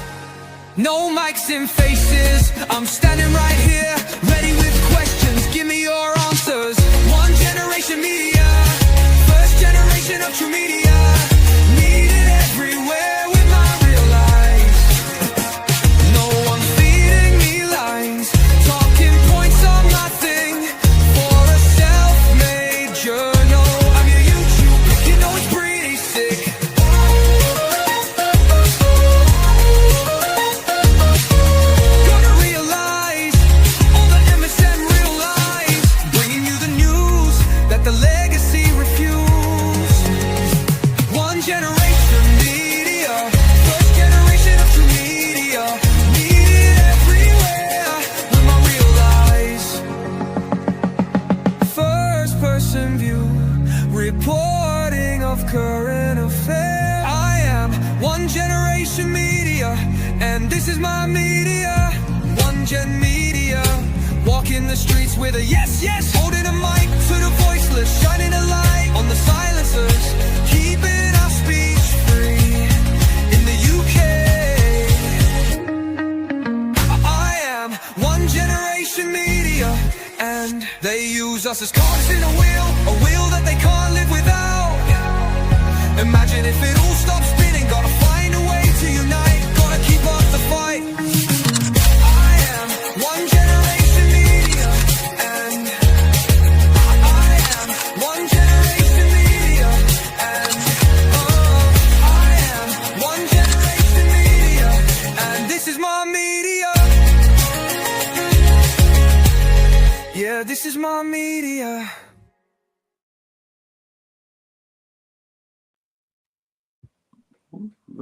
no mics in faces, I'm standing right here, ready with questions, give me your answers. One Generation Media, first generation of true media, needed everywhere with my real life. No one feeding me lines, talking points on nothing, for a self-made journal. I'm your YouTube, you know it's pretty sick. Gonna realize, all the MSM realize, bringing you the news that the legacy refuse. One Generation Media, first generation of true media, needed everywhere with my real eyes. First person view, reporting of current affairs. I am One Generation Media, and this is my media. One Gen Media, walking the streets with a yes, yes, holding a mic to the voiceless, shining a light on the silencers, keeping our speech free in the UK. I am One Generation Media, and they use us as cogs in a wheel that they can't live without. Imagine if it all stopped spinning, gotta find a way to unite, gotta keep up the fight. I am One Generation Media, and I am One Generation Media, and I am One Generation Media, and this is my media. Yeah, this is my media.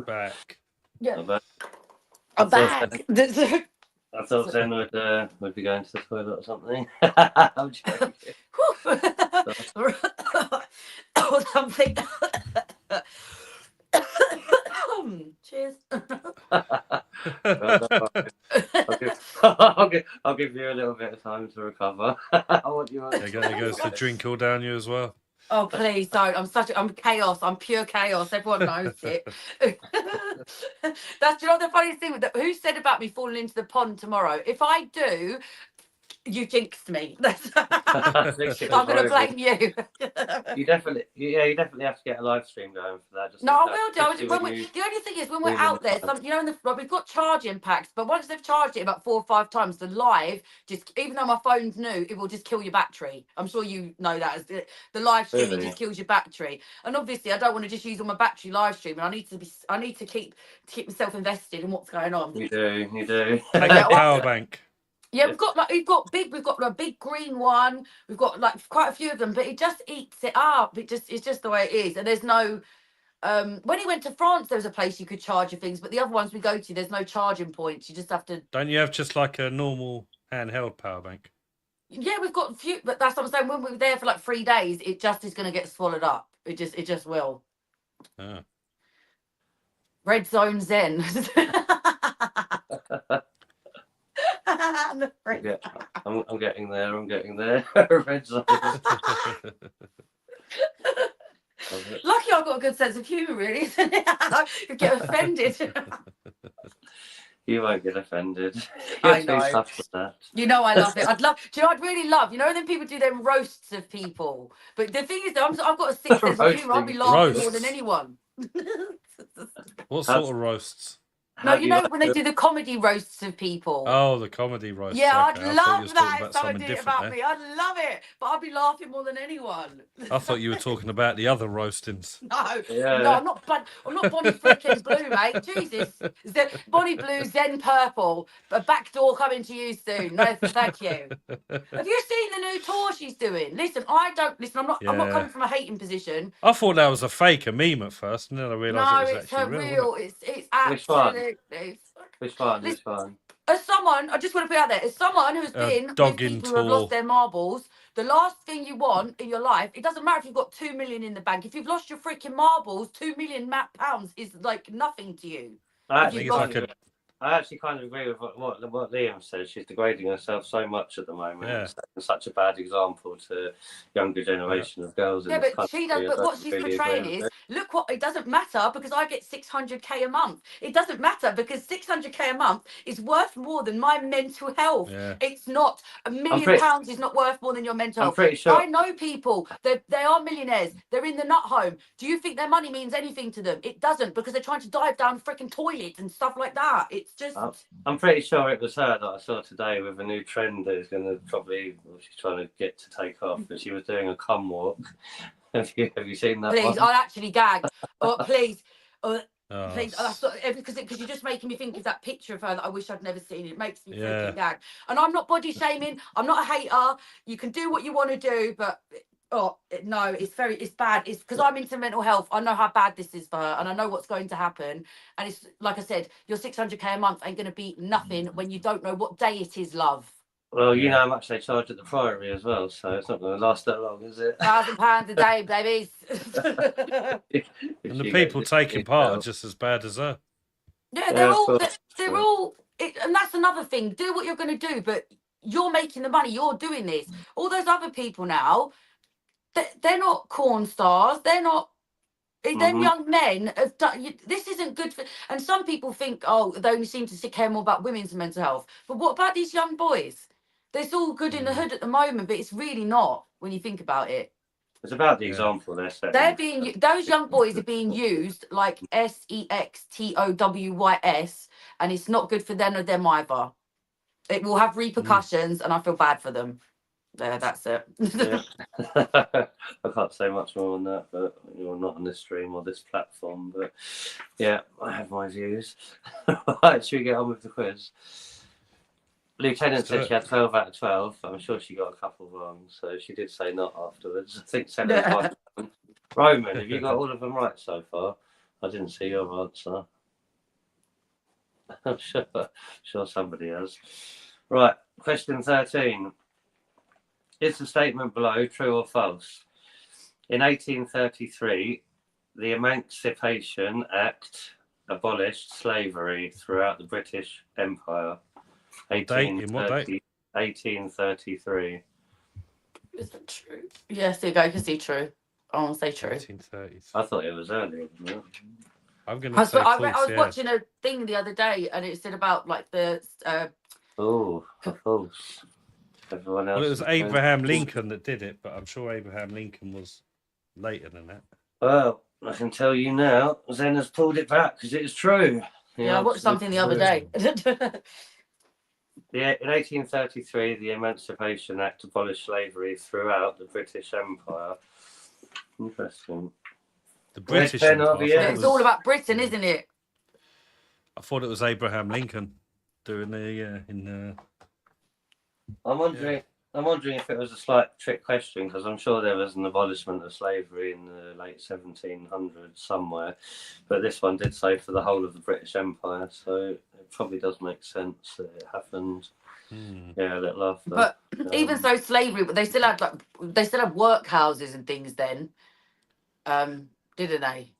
Back. Yeah, But I'm I back. I thought Zen would be going to the toilet or something. I'm joking. Or something. Cheers. I'll give you a little bit of time to recover. I want you. There goes the drink all down you as well. Oh, please don't. I'm chaos. I'm pure chaos. Everyone knows it. That's, you know, the funniest thing, who said about me falling into the pond tomorrow? If I do, you jinxed me. I'm going to blame you. You definitely have to get a live stream going for that. Just No, I like will that. do. The only thing is, when we're leave out it there, on. you know, we've got charging packs, but once they've charged it about 4 or 5 times, the live, just even though my phone's new, it will just kill your battery. I'm sure you know that. As the live streaming Really? just kills your battery, and obviously, I don't want to just use all my battery live streaming. I need to keep myself invested in what's going on. You do. Take a power bank. Yeah, we've got a big green one. We've got like quite a few of them, but it just eats it up. It's just the way it is, and there's no. When he went to France, there was a place you could charge your things, but the other ones we go to, there's no charging points. You just have to. Don't you have just like a normal handheld power bank? Yeah, we've got a few, but that's what I'm saying. When we were there for like 3 days, it just is going to get swallowed up. It just will. Ah. Red Zone Zen. The friend Yeah, I'm getting there. I'm getting there. Red zone. Love it. Lucky I've got a good sense of humour, really, isn't it? You get offended. You won't get offended. I You're too know. tough for that. You know I love it. I'd love. Do you know I'd really love? You know then people do them roasts of people. But the thing is, though, I've got a sick sense of humour. I'll be Roasting laughing more than Roasts. anyone. What How's- sort of roasts? No, how do you know like when they to- do the comedy roasts of people. Oh, the comedy roasts. Yeah, Okay. I'd I thought you love was talking that if about someone something did it different about there. me. I'd love it, but I'd be laughing more than anyone. I thought you were talking about the other roastings. No, Yeah. no, I'm not. I'm not Bonnie freaking Blue, mate. Jesus, Bonnie Blue, Zen Purple. A back door coming to you soon. No, thank you. Have you seen the new tour she's doing? Listen, I don't listen. I'm not Yeah. coming from a hating position. I thought that was a fake, a meme at first, and then I realised No, it was it's actually a real. Wasn't It's Which one? absolutely. Which one? Listen, Which one? as someone, I just want to put it out there, as someone who's been with dogging people who have lost tour. their marbles, the last thing you want in your life, it doesn't matter if you've got 2 million in the bank. If you've lost your freaking marbles, 2 million pounds is like nothing to you. I If actually, you've think it's got, like a I actually kind of agree with what Liam says. She's degrading herself so much at the moment. Yeah. It's such a bad example to younger generation of girls in yeah, this but country. she does. I But don't what she's really agree portraying with is, it. look what it doesn't matter because I get 600k a month. It doesn't matter because 600k a month is worth more than my mental health. Yeah. It's not £1 million is not worth more than your mental I'm health. pretty sure. I know people. They are millionaires. They're in the nut home. Do you think their money means anything to them? It doesn't because they're trying to dive down freaking toilets and stuff like that. It's just. I'm pretty sure it was her that I saw today with a new trend that is going to probably, she's trying to get to take off, but she was doing a cum walk. Have you seen that Please, one? I'll actually gag. Oh, please. Oh, Oh, please, because you're just making me think of that picture of her that I wish I'd never seen. It makes me Yeah. freaking gag. And I'm not body shaming. I'm not a hater. You can do what you want to do, but no, it's bad. It's because I'm into mental health. I know how bad this is for her, and I know what's going to happen. And it's like I said, your 600k a month ain't going to be nothing when you don't know what day it is, love. Well, you Yeah. know how much they charge at the Priory as well, so it's not going to last that long, is it? £1,000 a day, babies. and the people taking part are just as bad as her. Yeah, Yeah, of course. they're all, and that's another thing. Do what you're going to do, but you're making the money. You're doing this. All those other people now, they're not corn stars. They're not. Them young men have done. This isn't good for. And some people think, oh, they only seem to care more about women's mental health. But what about these young boys? It's all good in the hood at the moment, but it's really not when you think about it. It's about the Yeah. example they're setting. They're being those young boys are being used like SEXTOWYS, and it's not good for them or them either. It will have repercussions, and I feel bad for them. There, that's it. Yeah. I can't say much more on that, but you're not on this stream or this platform. But yeah, I have my views. Right, should we get on with the quiz? Lieutenant said she had 12 out of 12. I'm sure she got a couple wrong, so she did say not afterwards. I think 7 out of 5. Roman, have you got all of them right so far? I didn't see your answer. I'm sure somebody has. Right, question 13. Is the statement below true or false? In 1833, the Emancipation Act abolished slavery throughout the British Empire. In what date? 1833. Is it true? Yes, there you go. You can see true. I want to say true. 1930s. I thought it was earlier than that. I'm going to say false, I was yeah. watching a thing the other day, and it said about like the. Oh, false. Everyone else. Well, it was Abraham Lincoln that did it, but I'm sure Abraham Lincoln was later than that. Well, I can tell you now, Zen has pulled it back because it is true. Yeah, I watched something the other day. Yeah, in 1833, the Emancipation Act abolished slavery throughout the British Empire. Interesting. The British Ben Empire. RBS. Yeah, it's all about Britain, isn't it? I thought it was Abraham Lincoln doing the. I'm wondering if it was a slight trick question because I'm sure there was an abolishment of slavery in the late 1700s somewhere, but this one did say for the whole of the British Empire, so it probably does make sense that it happened. Yeah, a little after. But even so, slavery, but they still had workhouses and things then, didn't they?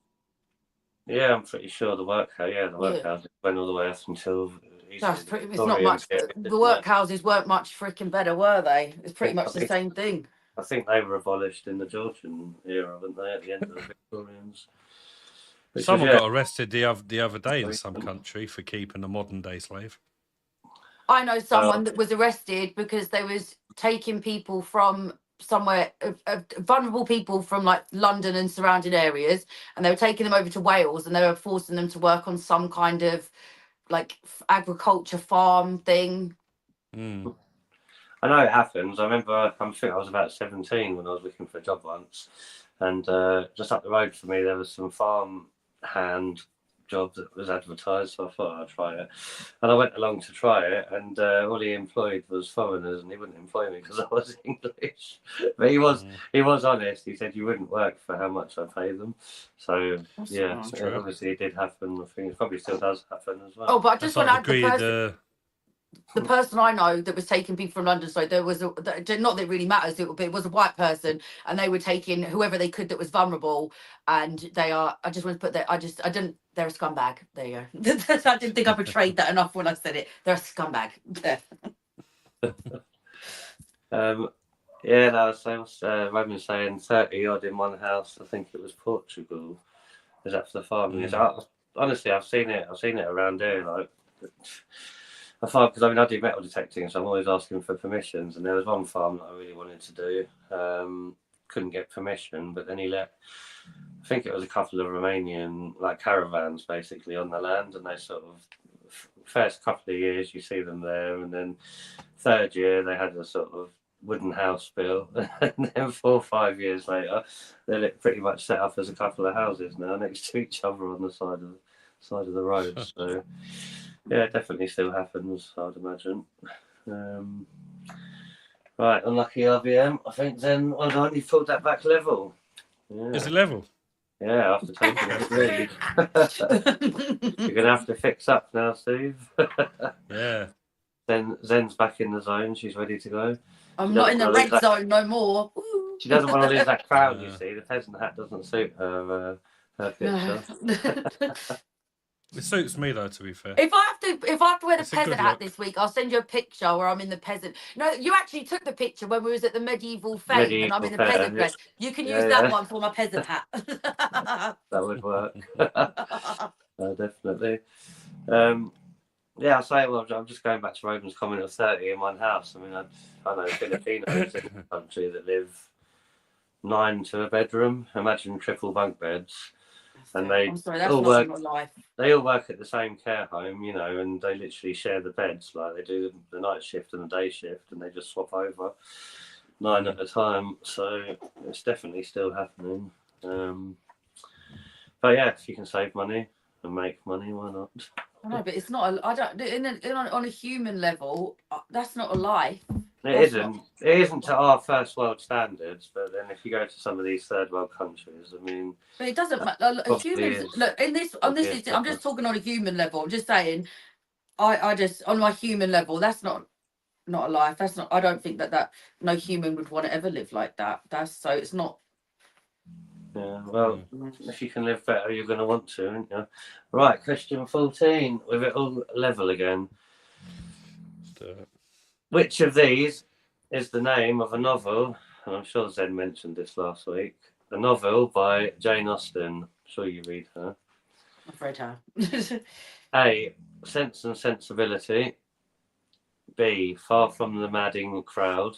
Yeah, I'm pretty sure the workhouse went all the way up until That's the pretty. It's not Victorian much. period, The isn't it? workhouses weren't much freaking better, were they? It's pretty much the think- same thing. I think they were abolished in the Georgian era, weren't they, at the end of the Victorians? Which was, Someone yeah, got arrested the other day in some country for keeping a modern day slave. I know someone that was arrested because they was taking people from somewhere, vulnerable people from like London and surrounding areas, and they were taking them over to Wales, and they were forcing them to work on some kind of like agriculture farm thing. Mm. I know it happens. I remember, I think I was about 17 when I was looking for a job once, and just up the road from me there was some farm hand job that was advertised, so I thought I'd try it. And I went along to try it, and all he employed was foreigners, and he wouldn't employ me because I was English. But he was honest. He said you wouldn't work for how much I pay them. So That's yeah, not it obviously it did happen. I think it probably still does happen as well. Oh, but I That's just want to like add the person. The person I know that was taking people from London, so there was not that it really matters, it was a white person, and they were taking whoever they could that was vulnerable, and they are. I just want to put that. I didn't. They're a scumbag. There you go. I didn't think I portrayed that enough when I said it. They're a scumbag. Yeah, no, so Roman saying 30 odd in one house. I think it was Portugal. Is that for the farming? Honestly, I've seen it around here. Like, I find, because I do metal detecting, so I'm always asking for permissions. And there was one farm that I really wanted to do. Couldn't get permission, but then he let, I think it was a couple of Romanian like caravans basically on the land, and they sort of first couple of years you see them there, and then third year they had a sort of wooden house built, and then 4 or 5 years later they're pretty much set up as a couple of houses now next to each other on the side of the road. So yeah, it definitely still happens, I'd imagine. Right, unlucky RVM. I think then, well done, you pulled that back level. Yeah. Is it level? Yeah, after taking it really. You're going to have to fix up now, Steve. Yeah. Then Zen's back in the zone. She's ready to go. I'm not in the red zone no more. She doesn't want to lose that crown, you see. The peasant hat doesn't suit her picture. No. It suits me though, to be fair. If I have to wear the It's a good peasant hat look. this week, I'll send you a picture where I'm in the peasant. No, you actually took the picture when we was at the medieval fair, and I'm in the fair, peasant yeah. dress. You can use that one for my peasant hat. That would work. Definitely. Yeah, I'll say, well, I'm just going back to Roman's comment of 30 in one house. I mean, I know Filipinos in the country that live 9 to a bedroom. Imagine triple bunk beds. And I'm sorry, that's not your life. They all work at the same care home, you know, and they literally share the beds. Like they do the night shift and the day shift, and they just swap over 9 at a time. So it's definitely still happening. But yeah, if you can save money and make money, why not? I know, but it's not. I don't. On a human level, that's not a life. It isn't to our first world standards, but then if you go to some of these third world countries, I mean, but it doesn't matter. Humans look in this. On this, I'm just talking on a human level. I'm just saying. I just on my human level, that's not a life. That's not. I don't think that no human would want to ever live like that. It's not. Yeah, well, if you can live better, you're going to want to, aren't you? Right, question 14, with it all level again. Which of these is the name of a novel, and I'm sure Zen mentioned this last week, a novel by Jane Austen? I'm sure you read her. I've read her. A, Sense and Sensibility. B, Far from the Madding Crowd.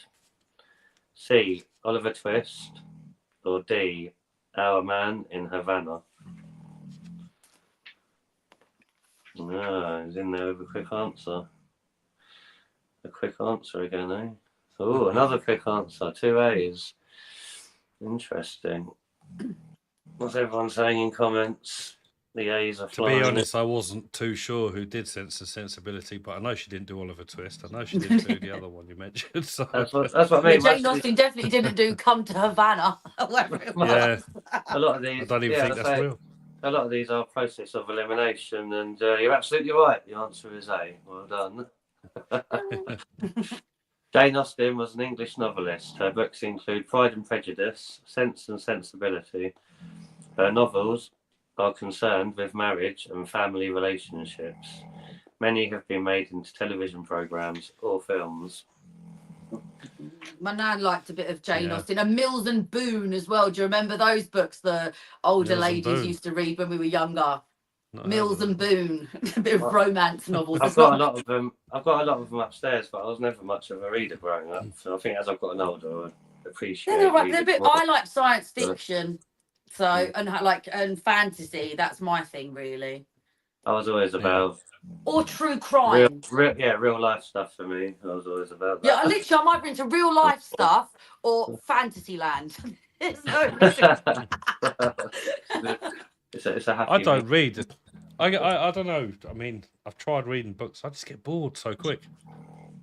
C, Oliver Twist. Or D, Our Man in Havana. No, he's in there with a quick answer. A quick answer again, eh? Oh, another quick answer. 2 A's. Interesting. What's everyone saying in comments? The A's are flying. To be honest, I wasn't too sure who did Sense and Sensibility, but I know she didn't do Oliver Twist. I know she didn't do the other one you mentioned. So. That's what I mean. Jane Austen definitely didn't do Come to Havana. Yeah. A lot of these. I don't even think that's real. A lot of these are process of elimination, and you're absolutely right. The answer is A. Well done. Jane Austen was an English novelist. Her books include Pride and Prejudice, Sense and Sensibility. Her novels are concerned with marriage and family relationships. Many have been made into television programs or films. My nan liked a bit of Jane Yeah. Austen and Mills and Boone as well. Do you remember those books the older Mills and ladies Boone. used to read when we were younger? Not Mills heard of and Boone, a bit of Well, romance novels. I've It's got a not- lot of them. I've got a lot of them upstairs, but I was never much of a reader growing up. So I think as I've gotten older, I appreciate. They're all right. They're a reading bit. more. I like science fiction, so Mm. and fantasy. That's my thing, really. I was always about Or true real, crime. real life stuff for me. I was always about Yeah, I that. literally, I might be into real life stuff or fantasy land. It's no. It's a happy. I don't read. I don't know. I mean, I've tried reading books. I just get bored so quick.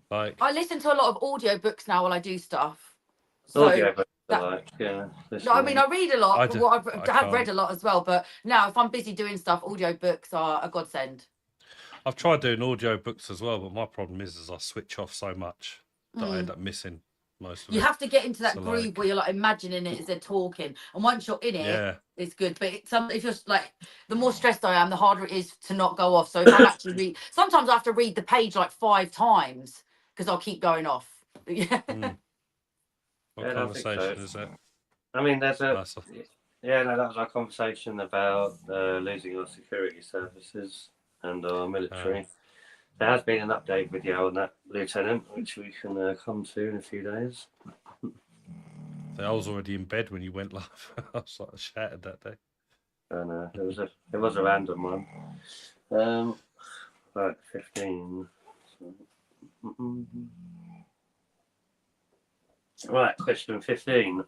Like, I listen to a lot of audio books now while I do stuff. So Audio books, that- like, yeah. no, I mean, I read a lot. I But do- what I I have read can't. a lot as well. But now, if I'm busy doing stuff, audio books are a godsend. I've tried doing audio books as well, but my problem is I switch off so much that I Mm. end up missing most of You it. have to get into that So, groove like- where you're like imagining it as they're talking, and once you're in it, Yeah. it's good. But if you're like, the more stressed I am, the harder it is to not go off. So if I'm actually sometimes I have to read the page like 5 times because I'll keep going off. Yeah. Mm. What Yeah, I don't think so. conversation is that? I mean, there's a. That's a- Yeah, no, that was our conversation about losing our security services and our military. There has been an update video on that, Lieutenant, which we can come to in a few days. I was already in bed when you went live. I was like shattered that day. And it was a random one. Right, 15. Right, question 15.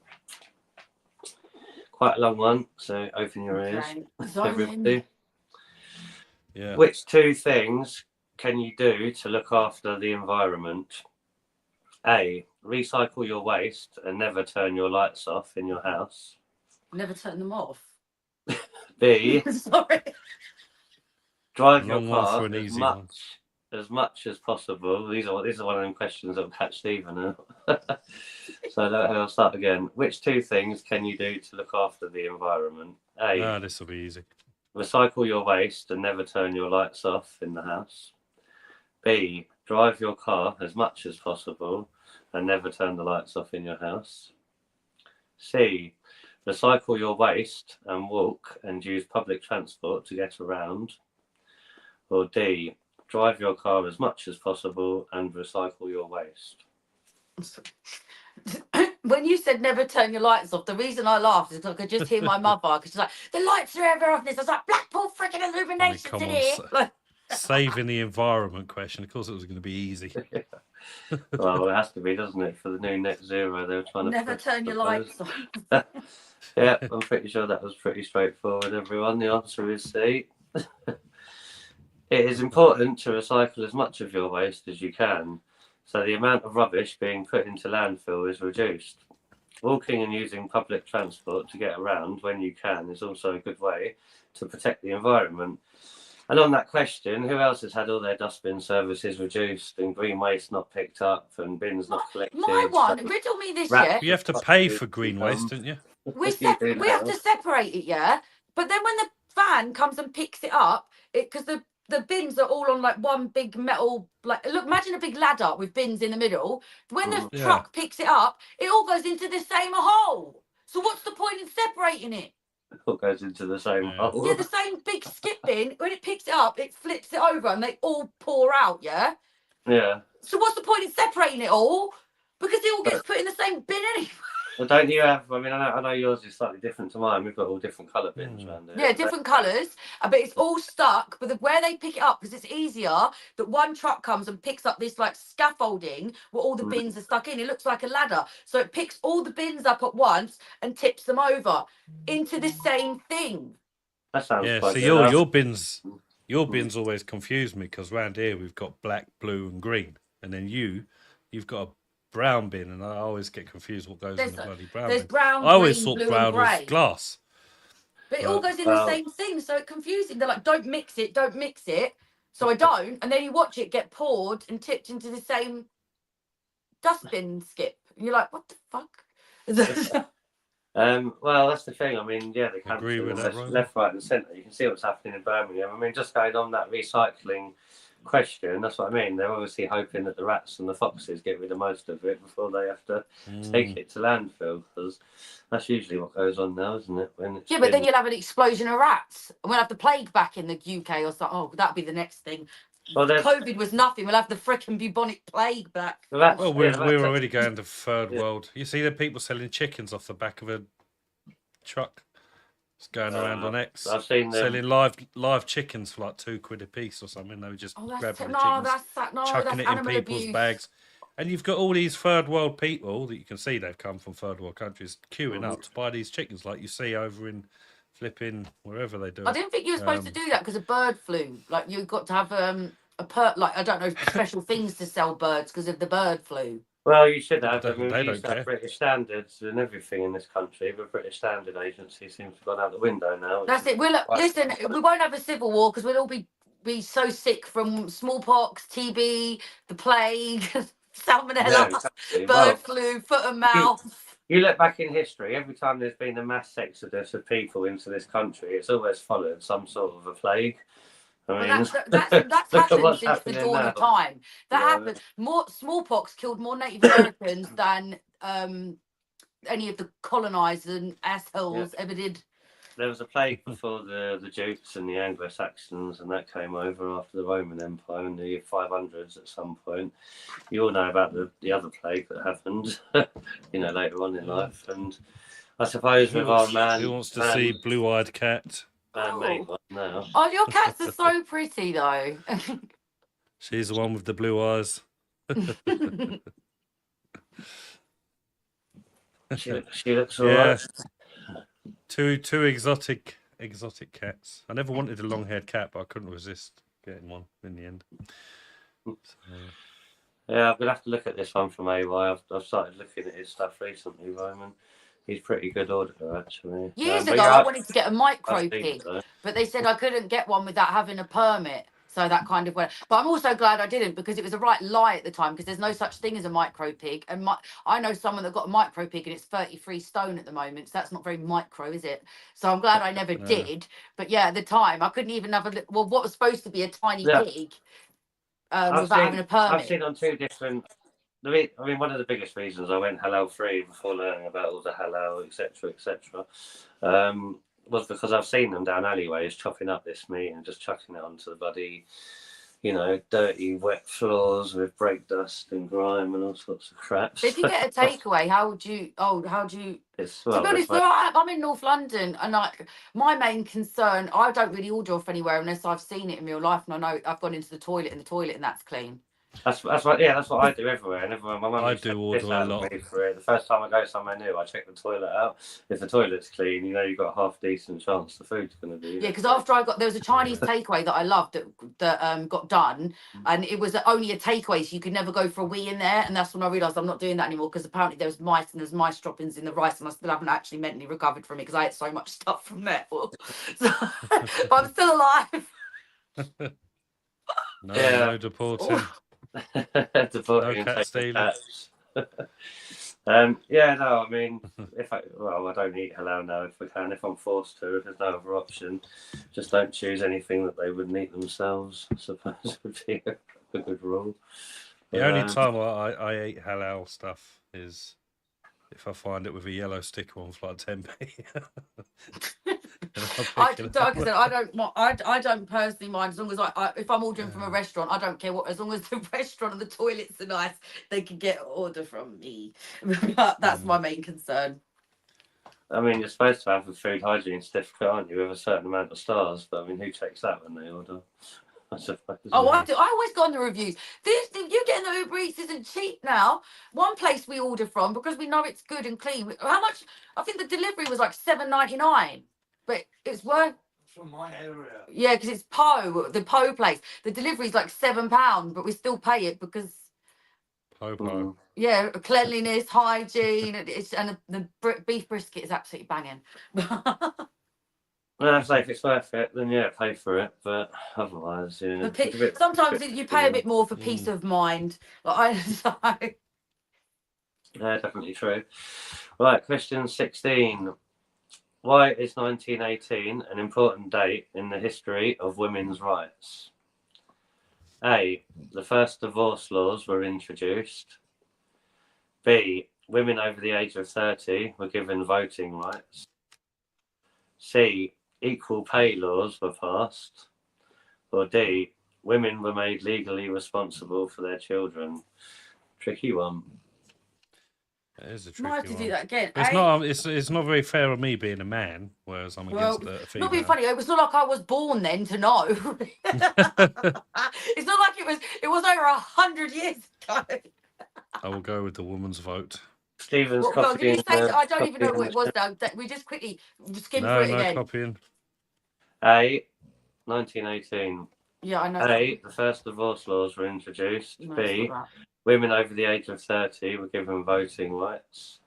Quite a long one, so open your ears. Okay. Zone in. Everybody. Yeah. Which 2 things can you do to look after the environment? A. Recycle your waste and never turn your lights off in your house. Never turn them off. B. Sorry. Drive your Long one car for an as easy one. much as possible. These are one of them questions that will catch Stephen out. So I'll start again. Which 2 things can you do to look after the environment? A. This will be easy. Recycle your waste and never turn your lights off in the house. B. Drive your car as much as possible and never turn the lights off in your house. C. Recycle your waste and walk and use public transport to get around. Or D. Drive your car as much as possible and recycle your waste. When you said never turn your lights off, the reason I laughed is because I could just hear my mother, because she's like, the lights are ever off. And I was like, Blackpool freaking illuminations come in on, here. Like, Saving the environment question. Of course, it was going to be easy. Well, it has to be, doesn't it? For the new net zero, they were trying to never turn your propose. lights off. Yeah, I'm pretty sure that was pretty straightforward, everyone. The answer is C. It is important to recycle as much of your waste as you can, so the amount of rubbish being put into landfill is reduced. Walking and using public transport to get around when you can is also a good way to protect the environment. And on that question, who else has had all their dustbin services reduced and green waste not picked up and bins not collected? My one, So- riddle me this, Rat- yeah. You have to pay for green waste, don't you? We You do we have now. to separate it, yeah. But then when the van comes and picks it up, because the bins are all on like one big metal, like, look, imagine a big ladder with bins in the middle. When the Yeah. truck picks it up, it all goes into the same hole. So what's the point in separating it? It all goes into the same Yeah. hole. Yeah, the same big skip bin. When it picks it up, it flips it over and they all pour out. Yeah. Yeah. So what's the point in separating it all? Because it all gets put in the same bin anyway. Well, don't you have? I mean, I know yours is slightly different to mine. We've got all different colour bins around here. Yeah, different colours, but it's all stuck. But where they pick it up, because it's easier that one truck comes and picks up this like scaffolding where all the bins are stuck in. It looks like a ladder, so it picks all the bins up at once and tips them over into the same thing. That sounds Yeah. quite So good. your bins always confuse me because round here we've got black, blue, and green, and then you've got a brown bin, and I always get confused what goes in the bloody brown There's bin. brown, I always green, thought blue, brown and was grey. glass. But it all goes in the same thing, so it's confusing. They're like, don't mix it, don't mix it. So I don't, and then you watch it get poured and tipped into the same dustbin skip. And you're like, what the fuck? Well, that's the thing. I mean, yeah, they can Agree with that, Ryan. left, right, and centre. You can see what's happening in Birmingham. I mean, just going on that recycling question. That's what I mean. They're obviously hoping that the rats and the foxes get rid of most of it before they have to take it to landfill, because that's usually what goes on now, isn't it? When it's but then you'll have an explosion of rats, and we'll have the plague back in the UK or something. Oh, that'd be the next thing. well, COVID was nothing. We'll have the frickin' bubonic plague back. Well, we're already going to third world. You see the people selling chickens off the back of a truck. It's going around on X. I've seen them selling live chickens for like £2 a piece or something. They were just grabbing the chickens, chucking it in people's bags. And you've got all these third world people that you can see they've come from third world countries queuing up to buy these chickens, like you see over in flipping wherever they do. I didn't think you were supposed to do that because of bird flu. Like you've got to have like I don't know, special things to sell birds because of the bird flu. Well, you should have. They we don't used to have care. British standards and everything in this country. The British Standard Agency seems to have gone out the window now. That's it. We'll listen. We won't have a civil war because we'll all be so sick from smallpox, TB, the plague, salmonella, bird flu, foot and mouth. You look back in history, every time there's been a mass exodus of people into this country, it's always followed some sort of a plague. I mean, that's happened since the dawn of time. That happened. More smallpox killed more Native Americans than any of the colonisers and assholes ever did. There was a plague before the Jutes and the Anglo-Saxons, and that came over after the Roman Empire in the 500s at some point. You all know about the other plague that happened, later on in life. And I suppose with our man... Who wants to see Blue-Eyed Cat? Man-made one now. Oh, your cats are so pretty, though. She's the one with the blue eyes. She looks all right. Two exotic cats. I never wanted a long-haired cat, but I couldn't resist getting one in the end. So. Yeah, I'm gonna have to look at this one from AY. I've started looking at his stuff recently, Roman. He's pretty good auditor, actually. Years ago, I wanted to get a micro pig, but they said I couldn't get one without having a permit. So that kind of went. But I'm also glad I didn't, because it was a right lie at the time, because there's no such thing as a micro pig. And I know someone that got a micro pig and it's 33 stone at the moment. So that's not very micro, is it? So I'm glad I never did. But yeah, at the time, I couldn't even have what was supposed to be a tiny pig without having a permit. I've seen on two different... I mean, one of the biggest reasons I went halal free before learning about all the halal, etc., was because I've seen them down alleyways chopping up this meat and just chucking it onto the bloody, dirty, wet floors with brake dust and grime and all sorts of crap. But if you get a takeaway, how do you? To be honest, I'm in North London, and my main concern, I don't really order off anywhere unless I've seen it in real life and I know I've gone into the toilet and that's clean. That's what I do everywhere. And everyone, my mum I do order a lot. For it. The first time I go somewhere new, I check the toilet out. If the toilet's clean, you've got a half decent chance the food's going to be. Yeah, because after there was a Chinese takeaway that I loved that got done, and it was only a takeaway, so you could never go for a wee in there. And that's when I realised I'm not doing that anymore, because apparently there was mice and there's mice droppings in the rice, and I still haven't actually mentally recovered from it because I ate so much stuff from there. But I'm still alive. No deporting. Deporting no cat stealing. I mean, I don't eat halal now if I can. If I'm forced to, if there's no other option, just don't choose anything that they wouldn't eat themselves, I suppose would be a good rule. The only time I eat halal stuff is if I find it with a yellow sticker on for like 10p. Like I said, I don't personally mind, as long as if I'm ordering from a restaurant, I don't care what, as long as the restaurant and the toilets are nice, they can get an order from me. But that's my main concern. I mean, you're supposed to have a food hygiene certificate, aren't you, with a certain amount of stars? But I mean, who checks that when they order? I suppose. Oh, I do. I always go on the reviews. You getting the Uber Eats isn't cheap now. One place we order from, because we know it's good and clean. How much? I think the delivery was like $7.99, but it's worth. From my area. Yeah, because it's the Poe place. The delivery is like £7, but we still pay it because. Popo. Yeah, cleanliness, hygiene, and the beef brisket is absolutely banging. Well, I'd say if it's worth it, then yeah, pay for it. But otherwise, yeah. Sometimes you pay a bit more for peace of mind. Yeah, definitely true. Right, question 16. Why is 1918 an important date in the history of women's rights? A. The first divorce laws were introduced. B. Women over the age of 30 were given voting rights. C. Equal pay laws were passed. Or D. Women were made legally responsible for their children. Tricky one. It is a Might have tricky to do one. that again. It's A, not. It's not very fair on me being a man, whereas I'm well, against a female. not being funny. It was not like I was born then to know. It's not like it was over 100 years ago. I will go with the woman's vote. Stephen's Well, did you copying. say? I don't even know what copying it was now. We just quickly skim No, through it no again. copying. A. 1918. Yeah, I know. A. The first divorce laws were introduced. No, B. it's not Women over the age of 30 were given voting rights.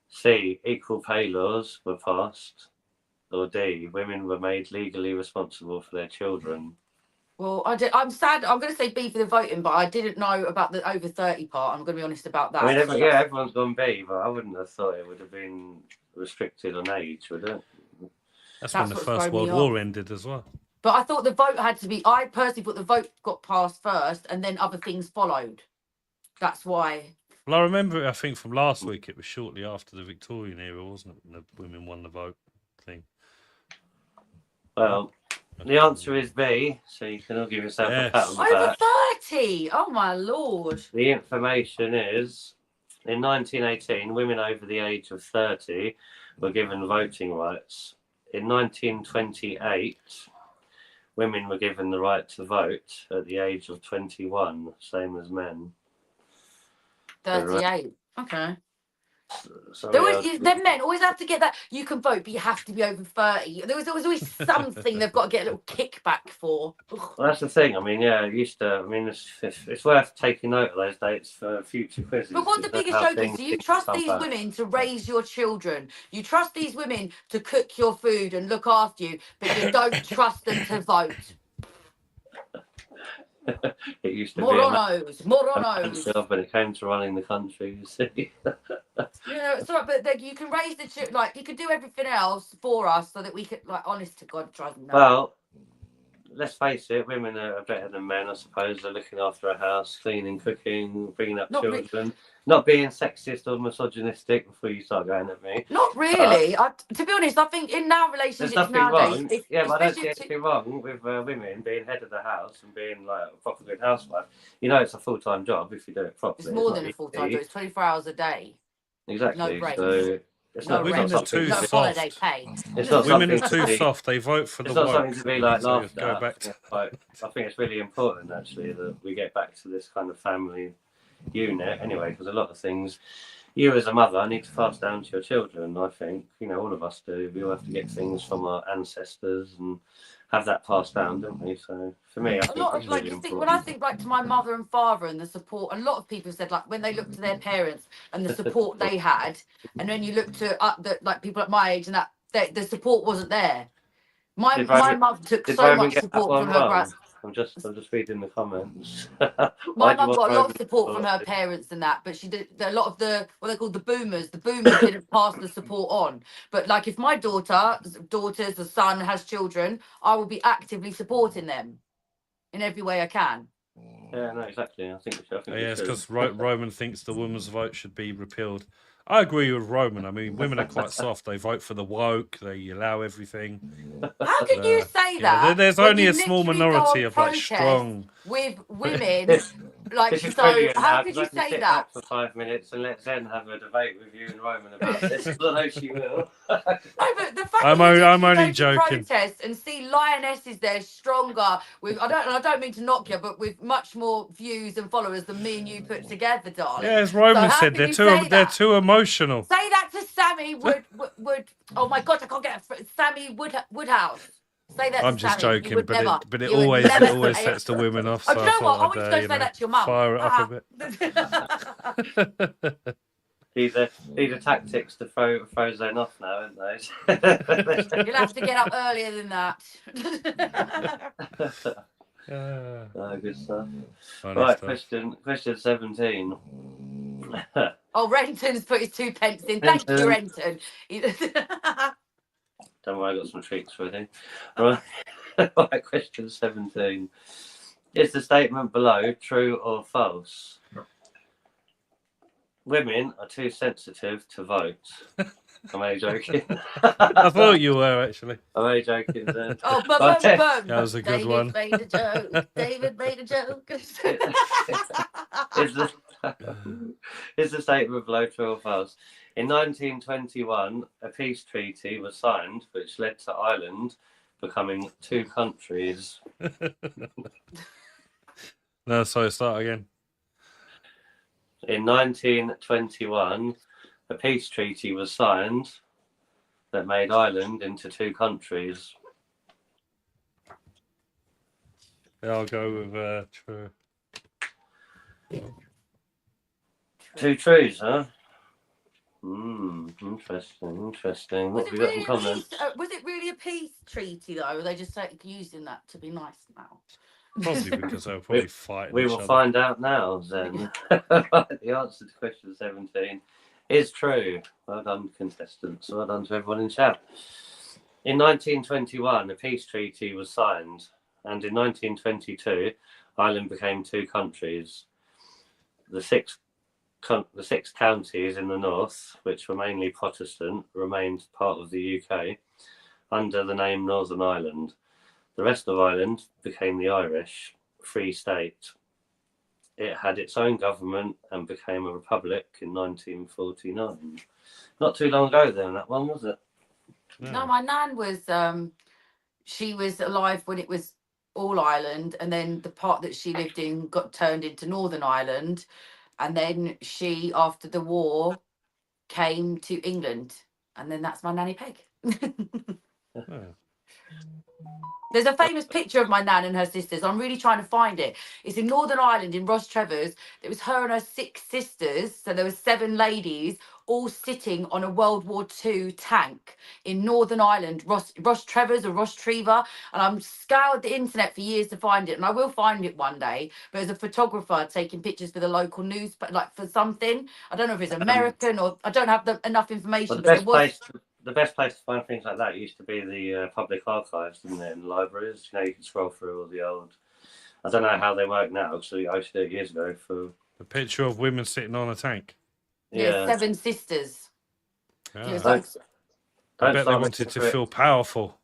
C. Equal pay laws were passed. Or D. Women were made legally responsible for their children. Well, I'm sad. I'm going to say B for the voting, but I didn't know about the over 30 part. I'm going to be honest about that. I mean, everyone's gone B, but I wouldn't have thought it would have been restricted on age, would it? That's when the what's First thrown me World War off. ended as well. But I thought the vote had to be. I personally thought the vote got passed first, and then other things followed. That's why. Well, I remember. I think from last week, it was shortly after the Victorian era, wasn't it? When the women won the vote thing. Well, the answer is B, so you can all give yourself a pat on the Over back. 30. Oh my lord. The information is, in 1918, women over the age of 30 were given voting rights. In 1928, women were given the right to vote at the age of 21, same as men. 38. Okay. So Them men always have to get that. You can vote, but you have to be over 30. There was always something they've got to get a little kickback for. Well, that's the thing. I mean, yeah, it used to. I mean, it's worth taking note of those dates for future quizzes. But what's the biggest joke is? Do you trust these women to raise your children? You trust these women to cook your food and look after you, but you don't trust them to vote. It used to Moronos. be when it came to running the country, you see. Yeah, it's all right, but you can raise the children, like, you can do everything else for us so that we could, like, honest to God, try and know. Well, let's face it, women are better than men, I suppose. They're looking after a house, cleaning, cooking, bringing up children. Not being sexist or misogynistic before you start going at me. Not really. To be honest, I think in our relationships there's nothing nowadays... wrong. But I don't see anything wrong with women being head of the house and being like a proper good housewife. You know, it's a full-time job if you do it properly. It's more than a full-time job. It's 24 hours a day. Exactly. No breaks. So it's no women are too soft. Holiday pay. It's not Women are something too soft. They vote for the It's not woke. something to be like laughed Go at. back to... I think it's really important actually that we get back to this kind of family unit anyway, because a lot of things you as a mother need to pass down to your children. I think, you know, all of us do. We all have to get things from our ancestors and have that passed down, don't we? So for me, I think it's really important. When I think back to my mother and father and the support, a lot of people said, like, when they looked to their parents and the support they had, and then you look to like people at my age and that the support wasn't there. My mum took so much support from her grand. I'm just reading the comments. My mum got a lot of support from her parents and that, but she did a lot of what they call the boomers. The boomers didn't pass the support on. But like, if my daughters, the son has children, I will be actively supporting them in every way I can. Yeah, no, exactly. I think it's because Roman thinks the woman's vote should be repealed. I agree with Roman. I mean, women are quite soft. They vote for the woke. They allow everything. How can you say that? There's only a small minority of like strong with women. Like, so how could you say that? For 5 minutes and let Zen have a debate with you and Roman about this. I know she will. No, but the fact I'm only joking. Protest and see lionesses there stronger with I don't mean to knock you, but with much more views and followers than me and you put together, darling. Yeah, as Roman said, they're too emotional. Say that to Sammy Wood. Oh my God, I can't get Sammy Woodhouse. Say that. I'm just Sammy. joking, but it always sets the women off. Oh, So do you know what? I want you to go say that to your mum. Fire it up a bit. These are tactics to throw Zen off now, aren't they? You'll have to get up earlier than that. Good stuff. Right, question 17. Oh, Renton's put his 2 pence in. Thank you, Renton. Don't worry, I got some tricks for you. Right. Question 17. Is the statement below true or false? Women are too sensitive to vote. I'm only joking. I thought you were actually. I'm only joking, Zen. Oh, boom, Right. boom, boom. That was a good David one. made a joke. David made a joke. Is the, is the statement below true or false? In 1921, a peace treaty was signed, which led to Ireland becoming 2 countries. No, sorry, start again. In 1921, a peace treaty was signed that made Ireland into 2 countries. Yeah, I'll go with true. 2 trues, huh? Interesting. What have we got in comments? Was it really a peace treaty though? Or are they just like using that to be nice now? Probably because they'll probably fight. We will find out now, then. The answer to question 17 is true. Well done, contestants. Well done to everyone in chat. In 1921, a peace treaty was signed, and in 1922, Ireland became 2 countries. The 6 counties in the north, which were mainly Protestant, remained part of the UK under the name Northern Ireland. The rest of Ireland became the Irish Free State. It had its own government and became a republic in 1949. Not too long ago then, that one, was it? No, my nan was she was alive when it was all Ireland, and then the part that she lived in got turned into Northern Ireland, and then she, after the war, came to England, and then that's my nanny Peg. Oh. There's a famous picture of my nan and her sisters. I'm really trying to find it. It's in Northern Ireland, in Ross Trevor's. It was her and her 6 sisters. So there were 7 ladies all sitting on a World War II tank in Northern Ireland, Ross Trevor's or Ross Trevor. And I'm scoured the internet for years to find it. And I will find it one day. But as a photographer taking pictures for the local news, but like for something, I don't know if it's American or I don't have enough information. Well, but the best place to find things like that used to be the public archives, didn't it, in libraries? You know, you can scroll through all the old. I don't know how they work now, because I used to do it years ago. For A picture of women sitting on a tank. yeah, 7 sisters. Ah. Yeah, I bet they wanted to feel powerful.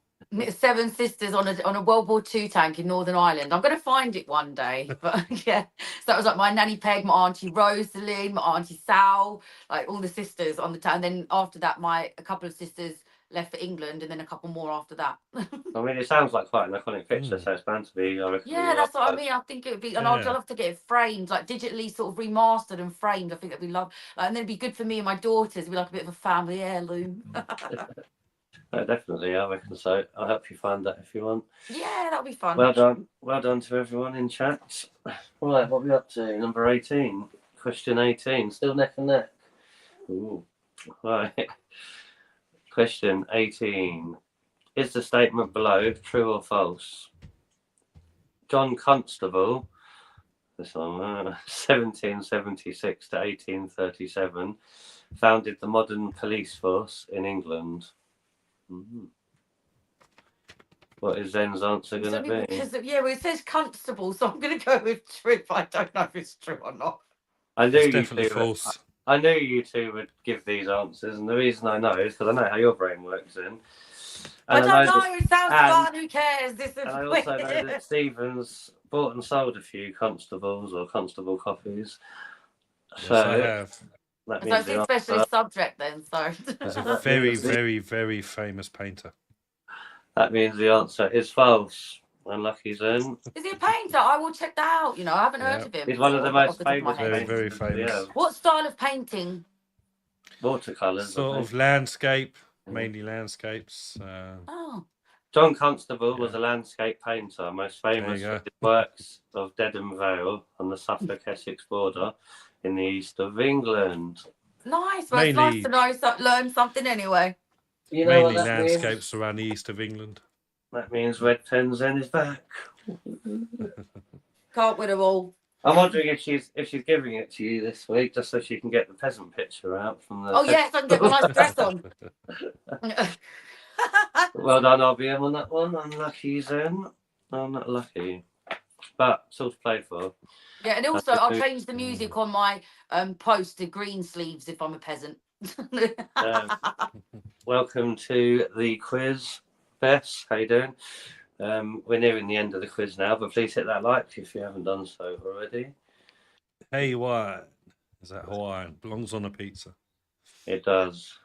7 sisters on a World War II tank in Northern Ireland. I'm going to find it one day. But yeah, so that was like my nanny Peg, my auntie Rosalind, my auntie Sal, like all the sisters on the tank. And then after that, a couple of sisters left for England, and then a couple more after that. I mean, it sounds like quite an iconic picture, so it's bound to be. Yeah, that's what I mean. I think it would be, and I'd love to get it framed, like digitally sort of remastered and framed. I think that'd be lovely. And then it'd be good for me and my daughters. It'd be like a bit of a family heirloom. No, definitely, I reckon so. I'll help you find that if you want. Yeah, that'll be fun. Well done to everyone in chat. Right, what are we up to? Number 18. Question 18. Still neck and neck. Ooh. Right. Question 18. Is the statement below true or false? John Constable, this one, 1776 to 1837, founded the modern police force in England. What is Zen's answer going to be? Because well, it says constable, so I'm going to go with true. But I don't know if it's true or not. I knew It's definitely false. I knew you two would give these answers, and the reason I know is because I know how your brain works. In. I don't know. It sounds fun. Who cares? This is. And I also know that Stephen's bought and sold a few constables or constable coffees. So Yes, I have. that So means it's a specialist subject then. So. He's a very, very, very famous painter. that means the answer is false. Unlucky Zen. Is he a painter? I will check that out. You know, I haven't heard of him. He's one of the most top of my famous head. Very, painters. very famous. Yeah. What style of painting? Watercolours. Sort of landscape, mainly landscapes. Oh. John Constable was a landscape painter, most famous There you for his works of Dedham Vale on the Suffolk-Essex border in the east of England. Nice. Well, it's nice to know, learn something anyway. You know Mainly what that landscapes around the east of England. That means Red Zen is back. Can't win them all. I'm wondering if she's giving it to you this week, just so she can get the peasant picture out from the. Oh yes, I can get my nice dress on. Well done, RBM, on that one. Unlucky Zen. I'm not lucky. but it's all to play for. Yeah, and also I'll change the music on my post to green sleeves if I'm a peasant. Welcome to the quiz, Bess. How you doing? We're nearing the end of the quiz now, but please hit that like if you haven't done so already. Hey, what? Is that Hawaiian? Belongs on a pizza. It does.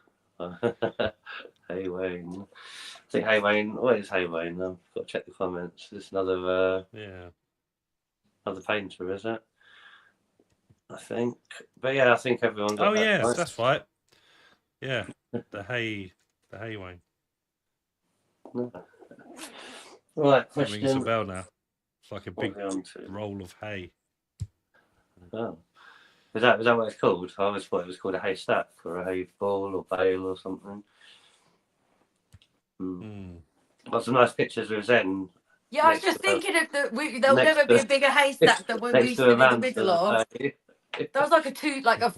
Hey Wayne. I think Hey Wayne. What is Hey Wayne? I've got to check the comments. It's another another painter, is it? I think. But yeah, I think everyone got that. Yes, right. that's right. Yeah, the hay Wayne. Right, That rings a question. bell now. It's like a What big are we on to? roll of hay. Oh. Is that what it's called? I always thought it was called a haystack or a hay ball or bale or something. Got some nice pictures with Zen. Yeah, I was just thinking of there'll never be a bigger haystack than when we next to stood a in the man middle of. That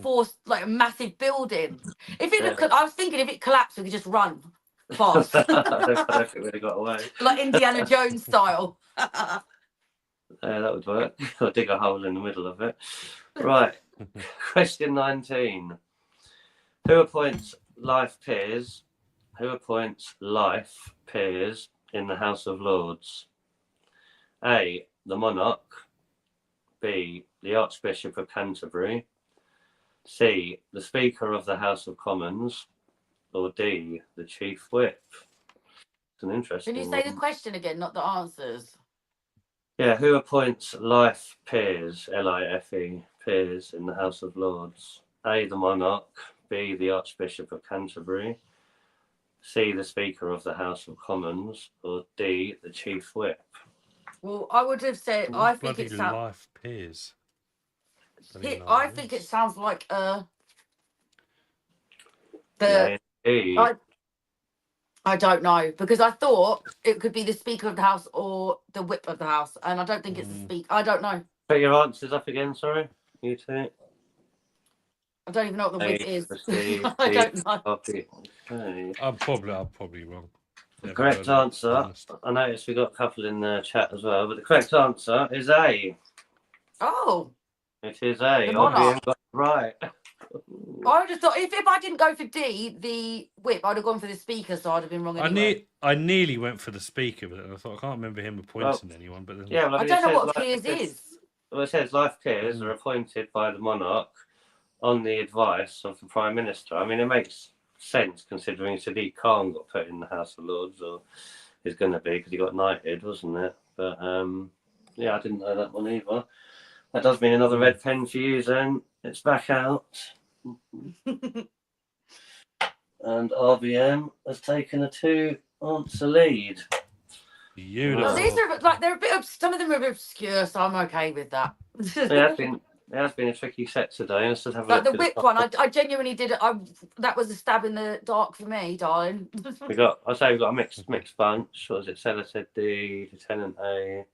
was like a massive building. If it looked, I was thinking if it collapsed, we could just run fast, I don't think we got away. like Indiana Jones style. That would work. I'll dig a hole in the middle of it. Right. Question 19. Who appoints life peers? Who appoints life peers in the House of Lords? A. The monarch. B. The Archbishop of Canterbury. C. The Speaker of the House of Commons. Or D. The Chief Whip. It's an interesting Can you say one. the question again, not the answers? Yeah, who appoints life peers, L-I-F-E, peers in the House of Lords? A. The monarch. B. The Archbishop of Canterbury. C. The Speaker of the House of Commons. Or D. The Chief Whip. Well, I would have said I think Bloody it sounds. life peers. I think it sounds like I don't know, because I thought it could be the Speaker of the House or the Whip of the House, and I don't think it's the Speaker. I don't know. Put your answers up again, sorry. You two. I don't even know what the Whip is. C, I don't know. copy. Okay. I'm probably wrong. The correct answer. I noticed we got a couple in the chat as well, but the correct answer is A. Oh. It is A. The monarch. Got it right. I would have thought if I didn't go for D, the Whip, I'd have gone for the Speaker, so I'd have been wrong anyway. I nearly went for the Speaker, but I thought I can't remember him appointing anyone. But then... yeah, well, I don't know what peers is. Well, it says life peers are appointed by the monarch on the advice of the Prime Minister. I mean, it makes sense considering Sadiq Khan got put in the House of Lords, or is going to be, because he got knighted, wasn't it? But yeah, I didn't know that one either. That does mean another red pen for you, then. It's back out. And RBM has taken a 2-answer lead. Beautiful. Well, these are like they're a bit. Some of them are a bit obscure, so I'm okay with that. It has been a tricky set today. Let's just have a like look the Whip one, I genuinely did it. That was a stab in the dark for me, darling. we've got a mixed bunch. What was it? Seller said D, Lieutenant A.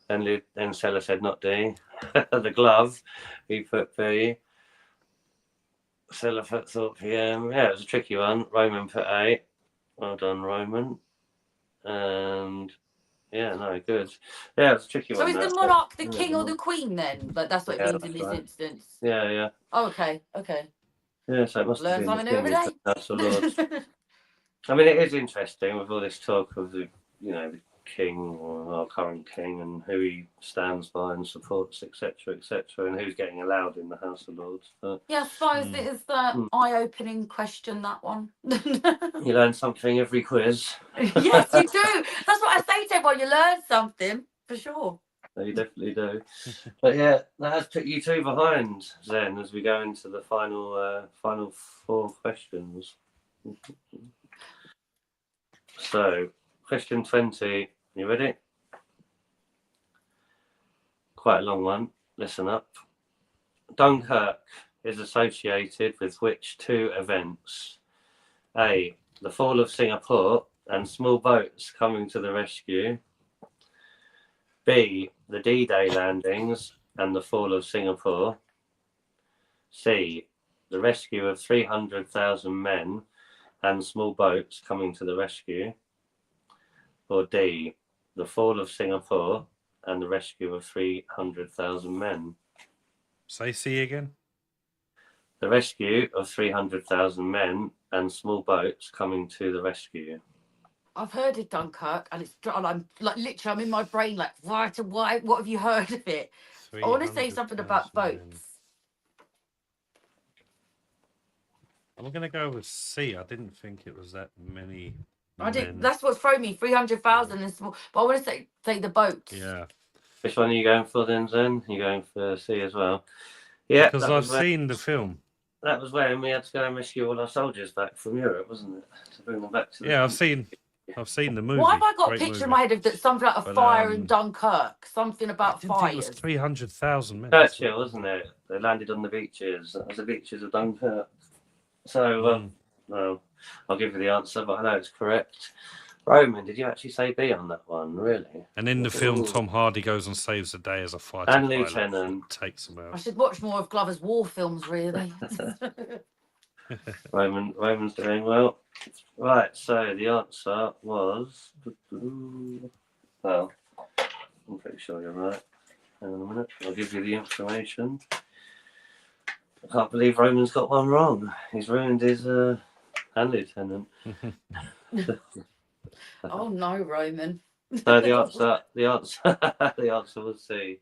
Then Seller said not D. The glove, he put B. Seller thought PM. Yeah, it was a tricky one. Roman put A. Well done, Roman. And yeah, no, good. Yeah, it's a tricky one. So is the monarch the king or the queen then? Like that's what it means in this instance. Yeah, yeah. Oh, okay. Yeah, so it must learn have been something new every day. House of Lords. I mean, it is interesting with all this talk of the king or our current king and who he stands by and supports, etc., and who's getting allowed in the House of Lords. But, yeah, I suppose it is the eye-opening question, that one. you learn something every quiz. Yes, you do. That's what I say to everyone. You learn something for sure. You definitely do. But yeah, that has put you two behind, Zen, as we go into the final 4 questions. So, question 20. You ready? Quite a long one. Listen up. Dunkirk is associated with which 2 events? A. The fall of Singapore and small boats coming to the rescue. B. The D-Day landings and the fall of Singapore. C. The rescue of 300,000 men and small boats coming to the rescue. Or D. The fall of Singapore and the rescue of 300,000 men. Say C again. The rescue of 300,000 men and small boats coming to the rescue. I've heard of Dunkirk, and I'm like literally, I'm in my brain like, why? What have you heard of it? I want to say something about 300,000 men. boats. I'm gonna go with C. I didn't think it was that many. I did. men. That's what's thrown me. 300,000 and small. But I want to say the boats. Yeah. Which one are you going for then, Zen? You going for C as well? Yeah, Because I've seen the film. That was when we had to go and rescue all our soldiers back from Europe, wasn't it? To bring them back to the country. I've seen the movie. Why have I got a Great picture movie. in my head of that something like a But, fire in Dunkirk? Something I about didn't think it was fires. 300,000 men. Churchill, wasn't it? They landed on the beaches. That was the beaches of Dunkirk. So, well, I'll give you the answer, but I know it's correct. Roman, did you actually say B on that one? Really? And in the film, Ooh. Tom Hardy goes and saves the day as a fighter And pilot Lieutenant. and takes them I out. should watch more of Glover's war films, really. Roman's doing well. Right, so the answer was... Well, I'm pretty sure you're right. Hang on a minute, I'll give you the information. I can't believe Roman's got one wrong. He's ruined his and Lieutenant. Oh no, Roman. So the answer was C.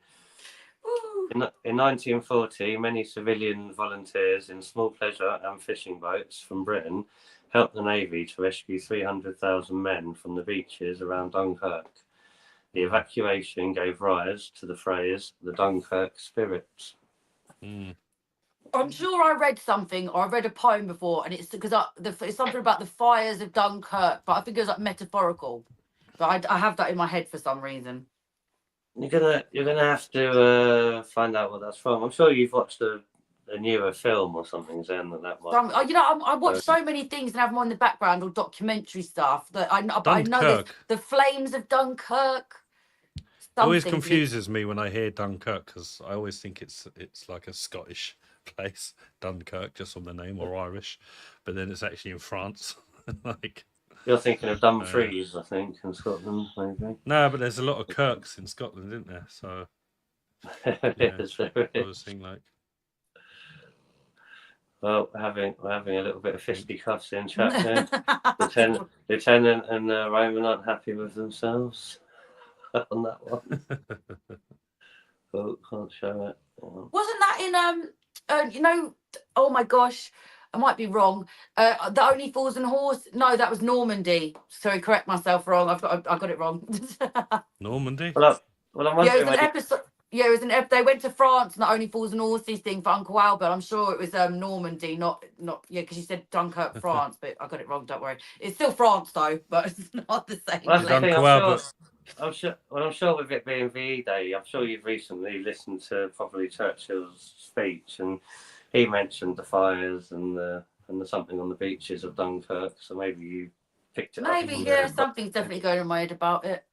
In 1940, many civilian volunteers in small pleasure and fishing boats from Britain helped the Navy to rescue 300,000 men from the beaches around Dunkirk. The evacuation gave rise to the phrase the Dunkirk spirit. I'm sure I read something, or I read a poem before, and it's because it's something about the fires of Dunkirk, but I think it was like metaphorical. But I have that in my head for some reason. You're gonna have to find out what that's from. I'm sure you've watched a newer film or something, Zen, that might. I watch so many things and have them on in the background or documentary stuff that I know the flames of Dunkirk. It always confuses me when I hear Dunkirk because I always think it's like a Scottish place, Dunkirk, just on the name, or Irish, but then it's actually in France. Like. You're thinking of Dumfries, I think, in Scotland, maybe. No, but there's a lot of Kirks in Scotland, isn't there? So, Yes, there I is. was thinking like. Well, we're having a little bit of fisticuffs in chat here. Lieutenant and Roman aren't happy with themselves on that one. Oh, can't show it. Wasn't that in oh my gosh, I might be wrong. The Only Fools and Horse. No, that was Normandy. Sorry, correct myself wrong. I got it wrong. Normandy. Well, I'm wondering. Yeah, it was an episode. Yeah, it was they went to France and the Only Fools and Horses thing for Uncle Albert. I'm sure it was Normandy, not because you said Dunkirk, France, but I got it wrong. Don't worry. It's still France though, but it's not the same. Well, that's the thing, Uncle Albert. I'm sure with it being VE Day, I'm sure you've recently listened to probably Churchill's speech, and he mentioned the fires and the something on the beaches of Dunkirk. So maybe you picked it up. Maybe, yeah, something's definitely going in my head about it.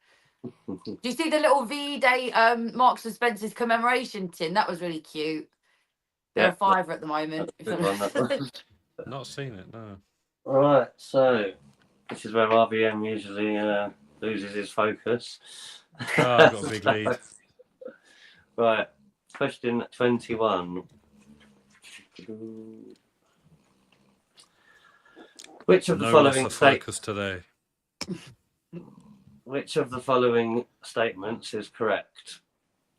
Do you see the little VE Day Marks and Spencer's commemoration tin? That was really cute. They're a $5 at the moment. Not seen it, no. All right, so this is where RBM usually loses his focus. Oh, I've got a big lead. Right, question 21. Which of the following focus today? Which of the following statements is correct?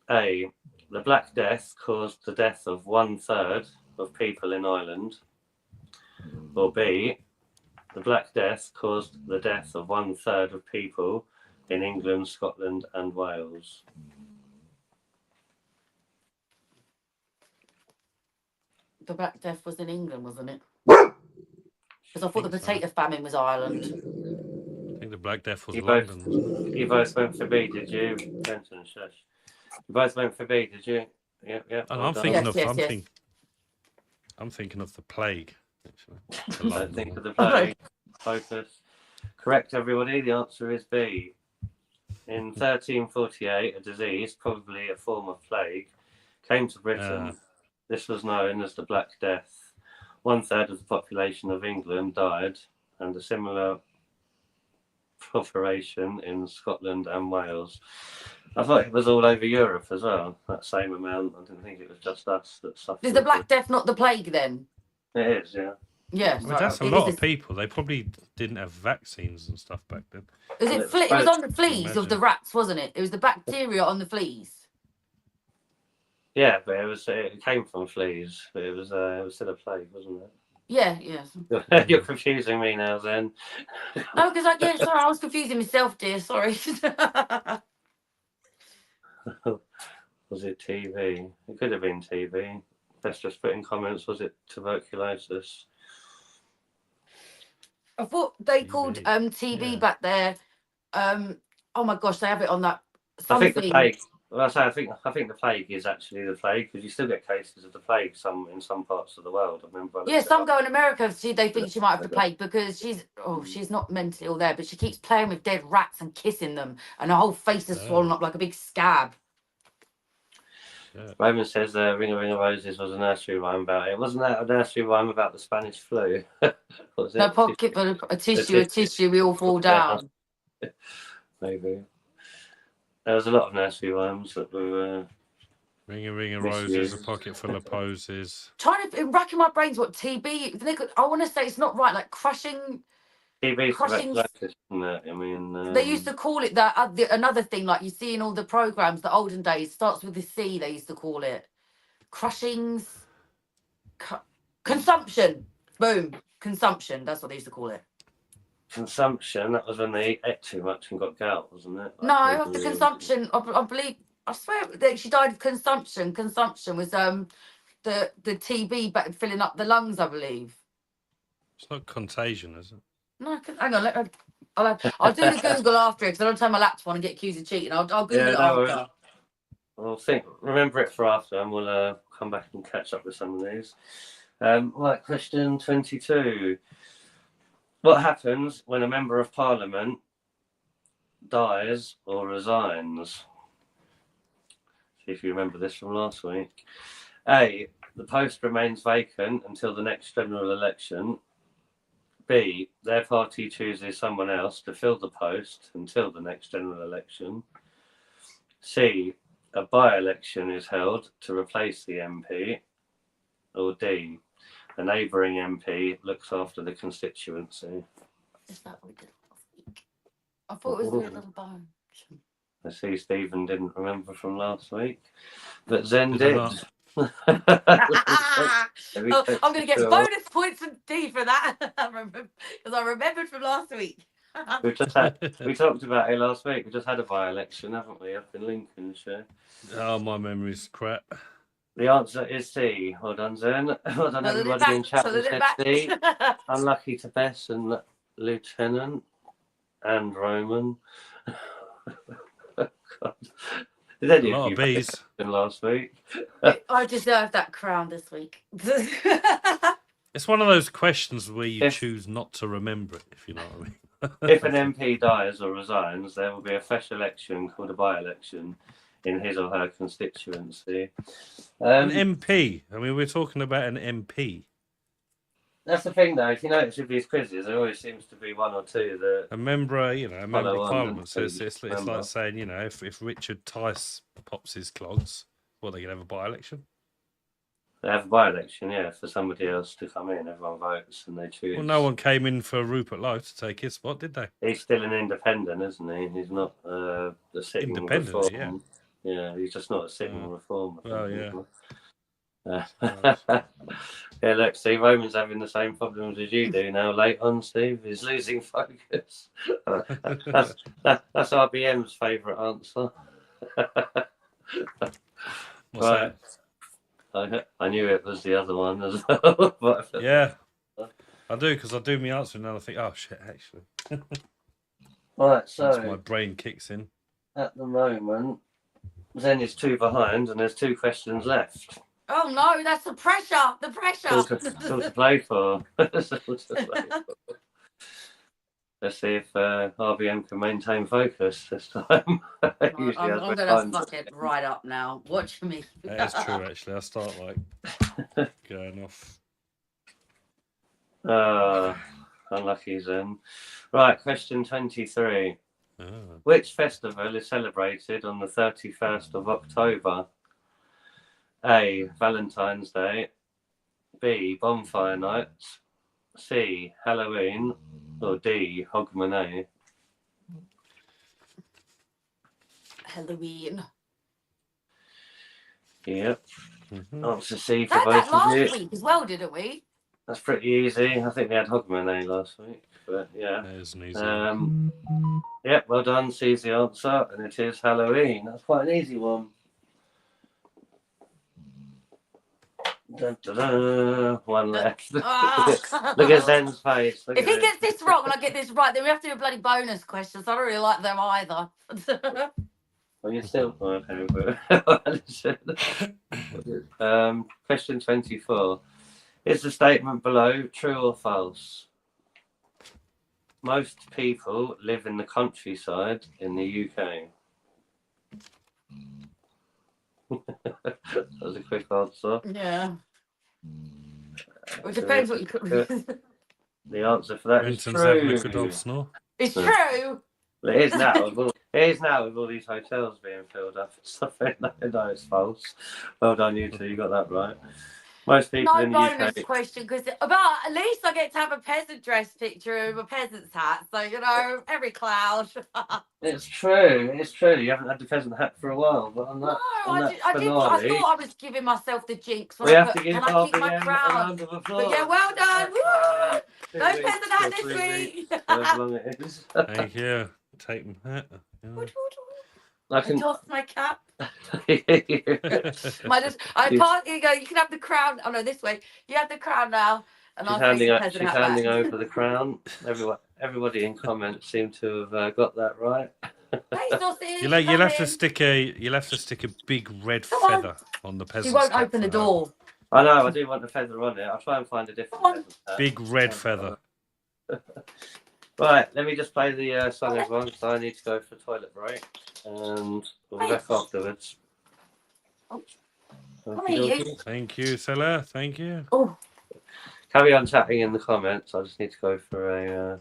A. The Black Death caused the death of 1/3 of people in Ireland. Or B. The Black Death caused the death of 1/3 of people in England, Scotland, and Wales. The Black Death was in England, wasn't it? Because I thought the potato famine was Ireland. I think the Black Death was London. You both went for B, did you? Benson, shush. You both went for B, did you? Yeah. And well I'm done. thinking I'm thinking of the plague. Actually. Don't think of the plague. Focus. Correct, everybody. The answer is B. In 1348, a disease, probably a form of plague, came to Britain. This was known as the Black Death. 1/3 of the population of England died, and a similar operation in Scotland and Wales. I thought it was all over Europe as well, that same amount. I didn't think it was just us that suffered. Is the Black Death not the plague then? It is, yeah. Yeah. I mean, that's a lot of people. They probably didn't have vaccines and stuff back then. It was on the fleas of the rats, wasn't it? It was the bacteria on the fleas. Yeah, but it came from fleas. But it was still a plague, wasn't it? Yeah, yeah. You're confusing me now, then. No, because sorry, I was confusing myself, dear. Sorry. Was it TB? It could have been TB. Let's just put in comments. Was it tuberculosis? I thought they TB. called TB Yeah. back there. Oh my gosh, they have it on that. I think Something. the plague. Well, I think the plague is actually the plague, because you still get cases of the plague in some parts of the world. I remember. Yeah, some go in America. They think she might have the plague because she's not mentally ill there, but she keeps playing with dead rats and kissing them, and her whole face is swollen up like a big scab. Yeah. Roman says Ring of Roses was a nursery rhyme about it. Wasn't that a nursery rhyme about the Spanish flu? Was it? No pocket for a tissue, we all fall down. Maybe. There was a lot of nursery rhymes that were... Ring of Roses, a pocket full of posies. Racking my brains what TB... I want to say it's not right, like crushing... TB tuberculosis, isn't it? I mean... They used to call it that, another thing, like you see in all the programmes, the olden days, starts with the C, they used to call it. Crushings... Consumption. Boom. Consumption, that's what they used to call it. Consumption, that was when they ate too much and got gout, wasn't it? No, after consumption, I believe, I swear that she died of consumption. Consumption was the TB filling up the lungs, I believe. It's not contagion, is it? No, hang on. I'll do the Google after it, because I don't turn my laptop on and get accused of cheating. I'll Google it after. Well, remember it for after, and we'll come back and catch up with some of these. Right, question 22. What happens when a member of Parliament dies or resigns? See if you remember this from last week. A, the post remains vacant until the next general election. B, their party chooses someone else to fill the post until the next general election. C, a by-election is held to replace the MP. Or D, a neighbouring MP looks after the constituency. Is that what we did last week? I thought it was a little bunch. I see Stephen didn't remember from last week, but Zen did. I'm going to get bonus points from D for that, because I remembered from last week. we talked about it last week. We just had a by-election, haven't we, up in Lincolnshire? Oh, my memory's crap. The answer is C. Well done, Zen. Well done, everybody in chat who said C. Unlucky to Bess and Lieutenant and Roman. God. Did any of you bees last week? I deserve that crown this week. It's one of those questions where you choose not to remember it, if you know what I mean. If an MP dies or resigns, there will be a fresh election called a by-election in his or her constituency. An MP. I mean, we're talking about an MP. That's the thing, though. If you notice with these quizzes, there always seems to be one or two that a member of Parliament. So it's like saying, if Richard Tice pops his clogs, they're going to have a by-election. They have a by-election, yeah, for somebody else to come in. Everyone votes and they choose. Well, no one came in for Rupert Lowe to take his spot, did they? He's still an independent, isn't he? He's not the sitting independent, reform. Yeah, he's just not a sitting reformer. Well, yeah. Yeah, look, Steve Roman's having the same problems as you do now. Late on, Steve, he's losing focus. That's RBM's favourite answer. What's that? I knew it was the other one as well. Yeah, I do, because I do my answer and then I think, oh shit, actually. Right, so once my brain kicks in. At the moment, Zen is 2 behind, and there's 2 questions left. Oh no, that's the pressure! The pressure! Still to play for. Let's see if RBM can maintain focus this time. I'm going to fuck it right up now. Watch me. That is true, actually. I start going off. Unlucky Zen. Right, question 23. Oh. Which festival is celebrated on the 31st of October? A. Valentine's Day. B. Bonfire Nights. C. Halloween. Or D. Hogmanay. Halloween. Yep. Mhm. Answer C We for had both that of last you. week as well, didn't we? That's pretty easy. I think we had Hogmanay last week, but yeah. That is an easy one. Yep, well done. C's the answer, and it is Halloween. That's quite an easy one. Dun, dun, dun. One left. Ah. Look at Zen's face. Look If at he gets this wrong and I get this right, then we have to do a bloody bonus question. So I don't really like them either. Well, you're still okay, but question 24. Is the statement below true or false? Most people live in the countryside in the UK. That was a quick answer. Yeah. It depends what you cook. The answer for that is Renton's having a true. good old snore. It's true. Well, it is now. With all these hotels being filled up and stuff. No, it's false. Well done, you two. You got that right. Most people No in the bonus UK. question because about at least I get to have a peasant dress picture of a peasant's hat. So you know, every cloud. It's true. It's true. You haven't had the pheasant hat for a while, but on that, No, on I that did. finale, I thought I was giving myself the jinx when we I have put, to give can I Barbie keep my a crown? round of applause. But yeah, well done. Woo! Two No weeks peasant hat or this 3 week. weeks, however long it is. Thank you. Take them hat. I I can. tossed my cap. You- I can't. You go. You can have the crown. Oh no, this way. You have the crown now, and She's I'll take handing, the up, peasant she's hat handing back. over the crown. Everybody in comments seem to have got that right. Hey, sausage. You'll have to come stick a big red Come on. feather on the in. peasant's She won't cap open the for her. door. I know. I do want the feather on it. I'll try and find a different Come on. peasant hat. Big red feather. Right, let me just play the song, everyone, because I need to go for a toilet break, and we'll be back afterwards. Oh. Okey-dokey. you. Thank you, Stella. Thank you. Oh, Carry on chatting in the comments. I just need to go for a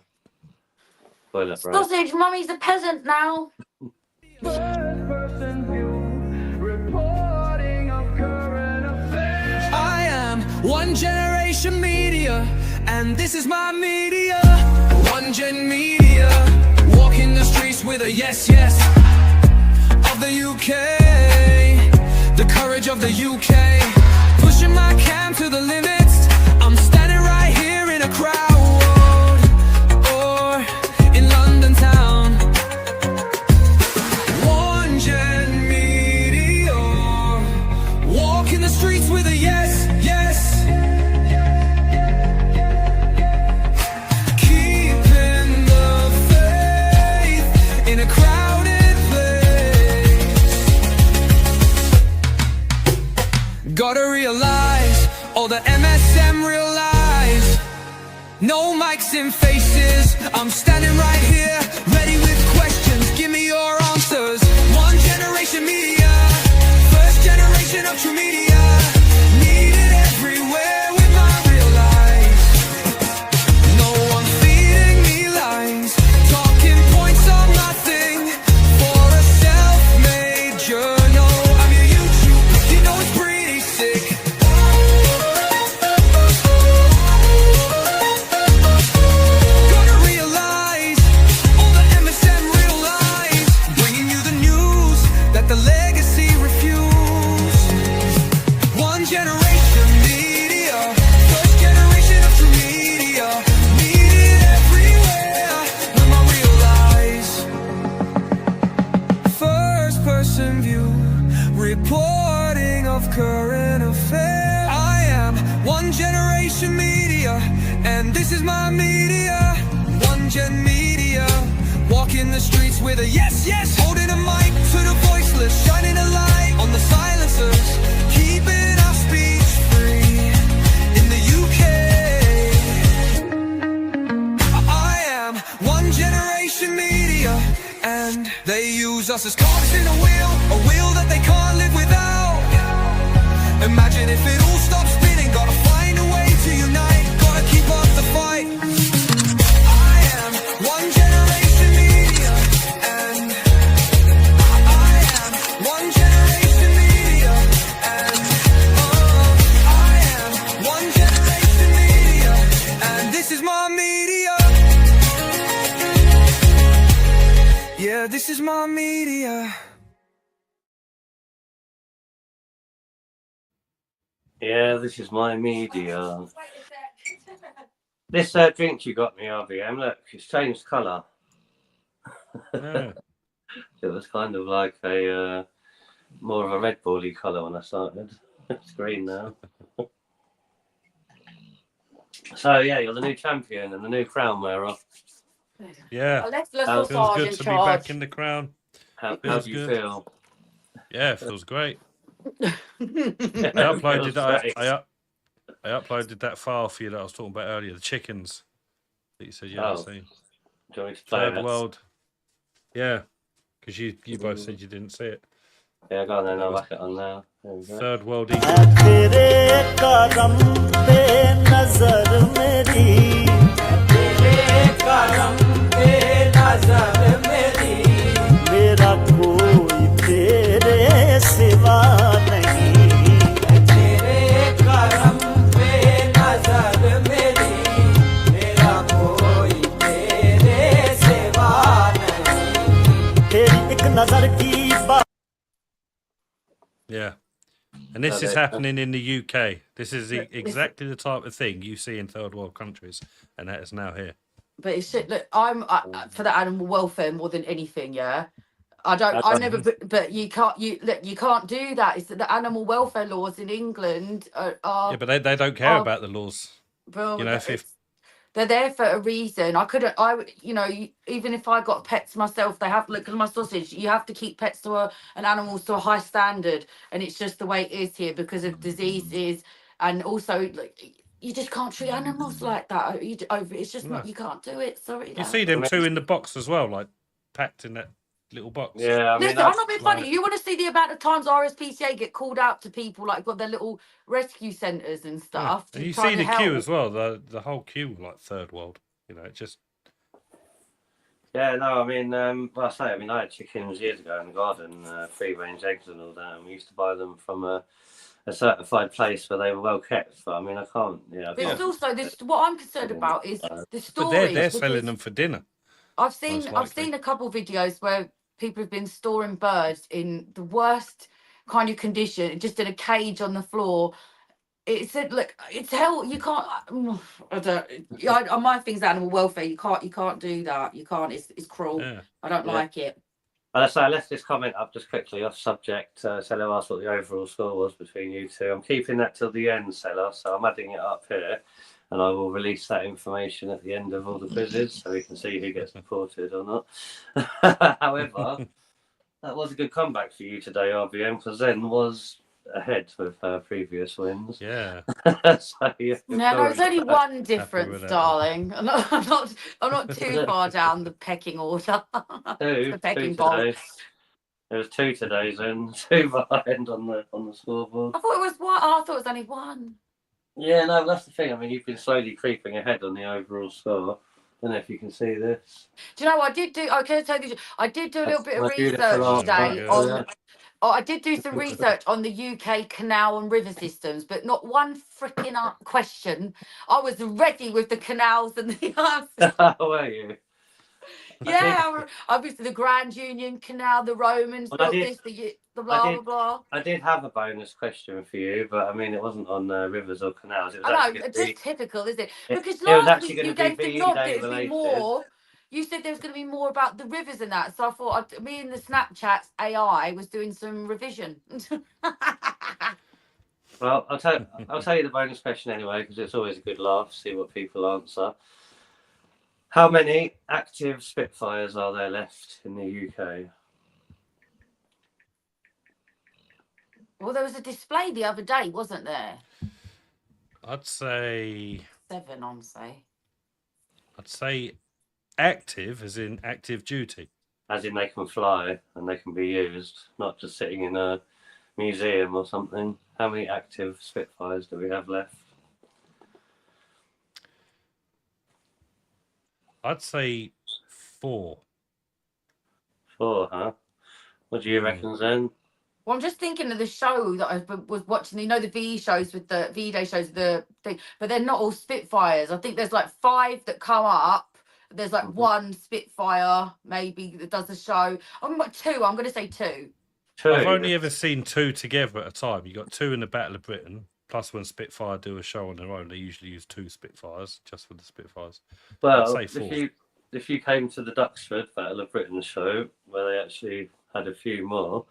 toilet break. sausage. Mummy's a peasant now. I am One Generation Media, and this is my media. One Gen Media, walking the streets with a yes, yes of the UK, the courage of the UK, pushing my cam to the limits. I'm standing right here in a crowd, or in London town. One Gen Media, walking the streets with a yes, yes. Keeping the faith in a crowded place. Gotta realize, all the MSM realize, no mics in faces. I'm standing right here, ready with questions. Give me your answers. One Generation Media, first generation of true media, needed everywhere with my real life. No one feeding me lines, talking points are nothing for a self-made journal. I'm your YouTube, you know it's pretty sick. Gonna realize, all the MSM realize, bringing you the news that the legacy refuse. One Generation Media, first generation of true media, needed everywhere with my real eyes. First person view, reporting of current affairs. I am One Generation Media, and this is my media. One Gen Media, walking the streets with a yes, yes, holding a mic to the voiceless, shining a light on the silencers, keeping our speech free in the UK. I am One Generation Media, and they use us as cogs in a wheel that they can't live without. Imagine if it all stopped spinning, gotta find a way to unite, gotta keep up the fight. my media. Yeah, this is my media. Yeah, this is my media. This drink you got me, RBM, look, it's changed colour. Yeah. It was kind of like a more of a Red Bull-y colour when I started. It's green now. So yeah, you're the new champion and the new crown wearer. Yeah. Let's How's- Feels massage good in to be back charge. in the crown. How Feels do you good. feel? Yeah, it feels great. I It uploaded feels that. great. I uploaded that file for you that I was talking about earlier, the chickens that you said you hadn't Oh, seen. do you want me to play Third that? world. Yeah, because you both said you didn't see it. Yeah, go on then, That I'll was whack it on now. There we go. third world eagle. तेरे करम पे नजर मेरी तेरे करम पे नजर मेरी मेरा कोई तेरे सिवा नहीं तेरे करम पे नजर मेरी मेरा कोई तेरे सिवा नहीं तेरी एक नजर की बात Yeah. And this is happening in the UK. This is exactly the type of thing you see in third world countries, and that is now here. But it's shit. Look, I'm for the animal welfare more than anything. Yeah, I never. But you can't. You can't do that. It's that the animal welfare laws in England are. Yeah, but they don't care about the laws. Well, You know, if they're there for a reason. Even if I got pets myself, they have look at my sausage. You have to keep pets to and animals to a high standard, and it's just the way it is here because of diseases, and also like you just can't treat animals like that. It's just not. You can't do it. Sorry. you see them two in the box as well, like packed in that little box. Yeah, I mean, Listen, I'm not being funny. You want to see the amount of times RSPCA get called out to people like got their little rescue centres and Yeah. stuff. And to you try see to the queue help. as well. The whole queue, like third world. You know, it just. Yeah, no, I mean, well, I mean, I had chickens years ago in the garden, free-range eggs and all that, and we used to buy them from a certified place where they were well kept. But I mean, I can't, But it's also this. What I'm concerned about is the But storage. they're selling because them for dinner. I've most seen likely. a couple videos where people have been storing birds in the worst kind of condition, just in a cage on the floor. It said, "Look, it's hell. You can't." I don't. My thing's animal welfare. You can't do that. You can't. It's cruel. Yeah. I don't like it. Well, so I left this comment up just quickly off subject. Seller asked what the overall score was between you two. I'm keeping that till the end, Seller, so I'm adding it up here, and I will release that information at the end of all the quizzes so we can see who gets deported or not. However, that was a good comeback for you today, RBM, because Zen was ahead with her previous wins. Yeah. So, yeah, No, there's only one difference, that. darling. I'm not too far down the pecking order. The pecking pole. today. There was two today, Zen. Two behind on the scoreboard. I thought it was one. Oh, I thought it was only one. Yeah, no, that's the thing. I mean, you've been slowly creeping ahead on the overall score. I don't know if you can see this. Do you know what I did do? I can tell you, I did do a little bit of My beautiful research today yeah. on. Oh, I did do some research on the UK canal and river systems, but not one freaking question. I was ready with the canals and the answers. How were you? Yeah, obviously the Grand Union Canal, the Romans Well, built this, the blah blah blah. I did have a bonus question for you, but I mean, it wasn't on rivers or canals. It was I actually know, going it's to just typical, isn't it? be. Because It was last actually week going you to be gave the VE nod that Day it'd be related. more. You said there was going to be more about the rivers and that, so I thought me and the Snapchat AI was doing some revision. Well, I'll tell you the bonus question anyway, because it's always a good laugh. See what people answer. How many active Spitfires are there left in the UK? Well, there was a display the other day, wasn't there? I'd say 7, I'm say. I'd say active, as in active duty. As in they can fly and they can be used, not just sitting in a museum or something. How many active Spitfires do we have left? I'd say 4. 4, huh? What do you reckon, Zen? Well, I'm just thinking of the show that was watching. You know, the VE shows with the VE Day shows, the thing, but they're not all Spitfires. I think there's like 5 that come up. There's like one Spitfire maybe that does the show. I'm like 2. I'm going to say 2. I've only ever seen 2 together at a time. You got 2 in the Battle of Britain. Plus, when Spitfire do a show on their own, they usually use 2 Spitfires just for the Spitfires. Well, I'd say 4. if you came to the Duxford Battle of Britain show, where they actually had a few more,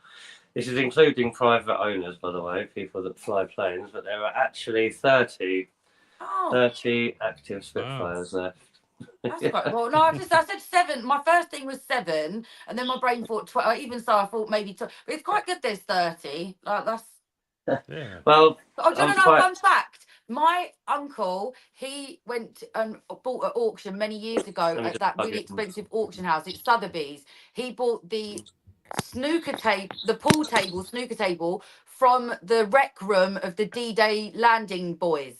this is including private owners, by the way, people that fly planes, but there are actually 30 active Spitfires left. That's quite well. No, I said 7. My first thing was 7, and then my brain thought 12. Even so, I thought maybe 12. But it's quite good. There's 30. Like that's. Yeah. Well, Oh, do you know a fun fact? My uncle, he went and bought an auction many years ago at that really expensive auction house. It's Sotheby's. He bought the snooker table, the pool table, snooker table from the rec room of the D-Day landing boys.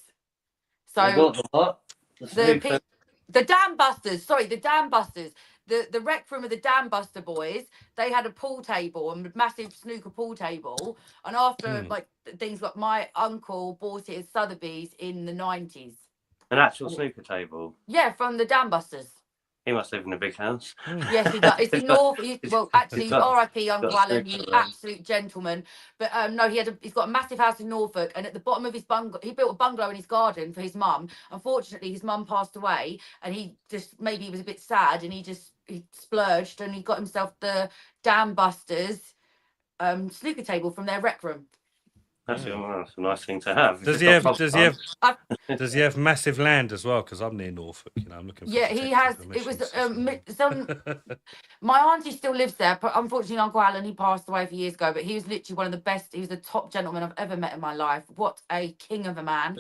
So what? The Dam Busters. Sorry, the Dam Busters. The rec room of the Dam Buster boys. They had a pool table, a massive snooker pool table. And after like things like my uncle bought it at Sotheby's in the 90s. An actual snooker table. Yeah, from the Dam Busters. He must live in a big house. Yes, he does. It's in North. Well, actually, R.I.P. Uncle Alan, snooker you room. absolute gentleman. But no, he's got a massive house in Norfolk, and at the bottom of his bungalow, he built a bungalow in his garden for his mum. Unfortunately, his mum passed away, and he just maybe he was a bit sad, and he splurged, and he got himself the Dam Busters snooker table from their rec room. That's a nice thing to have. Does he have massive land as well? Because I'm near Norfolk, you know. I'm looking. For he has. It was some. My auntie still lives there, but unfortunately, Uncle Alan, he passed away a few years ago. But he was literally one of the best. He was the top gentleman I've ever met in my life. What a king of a man!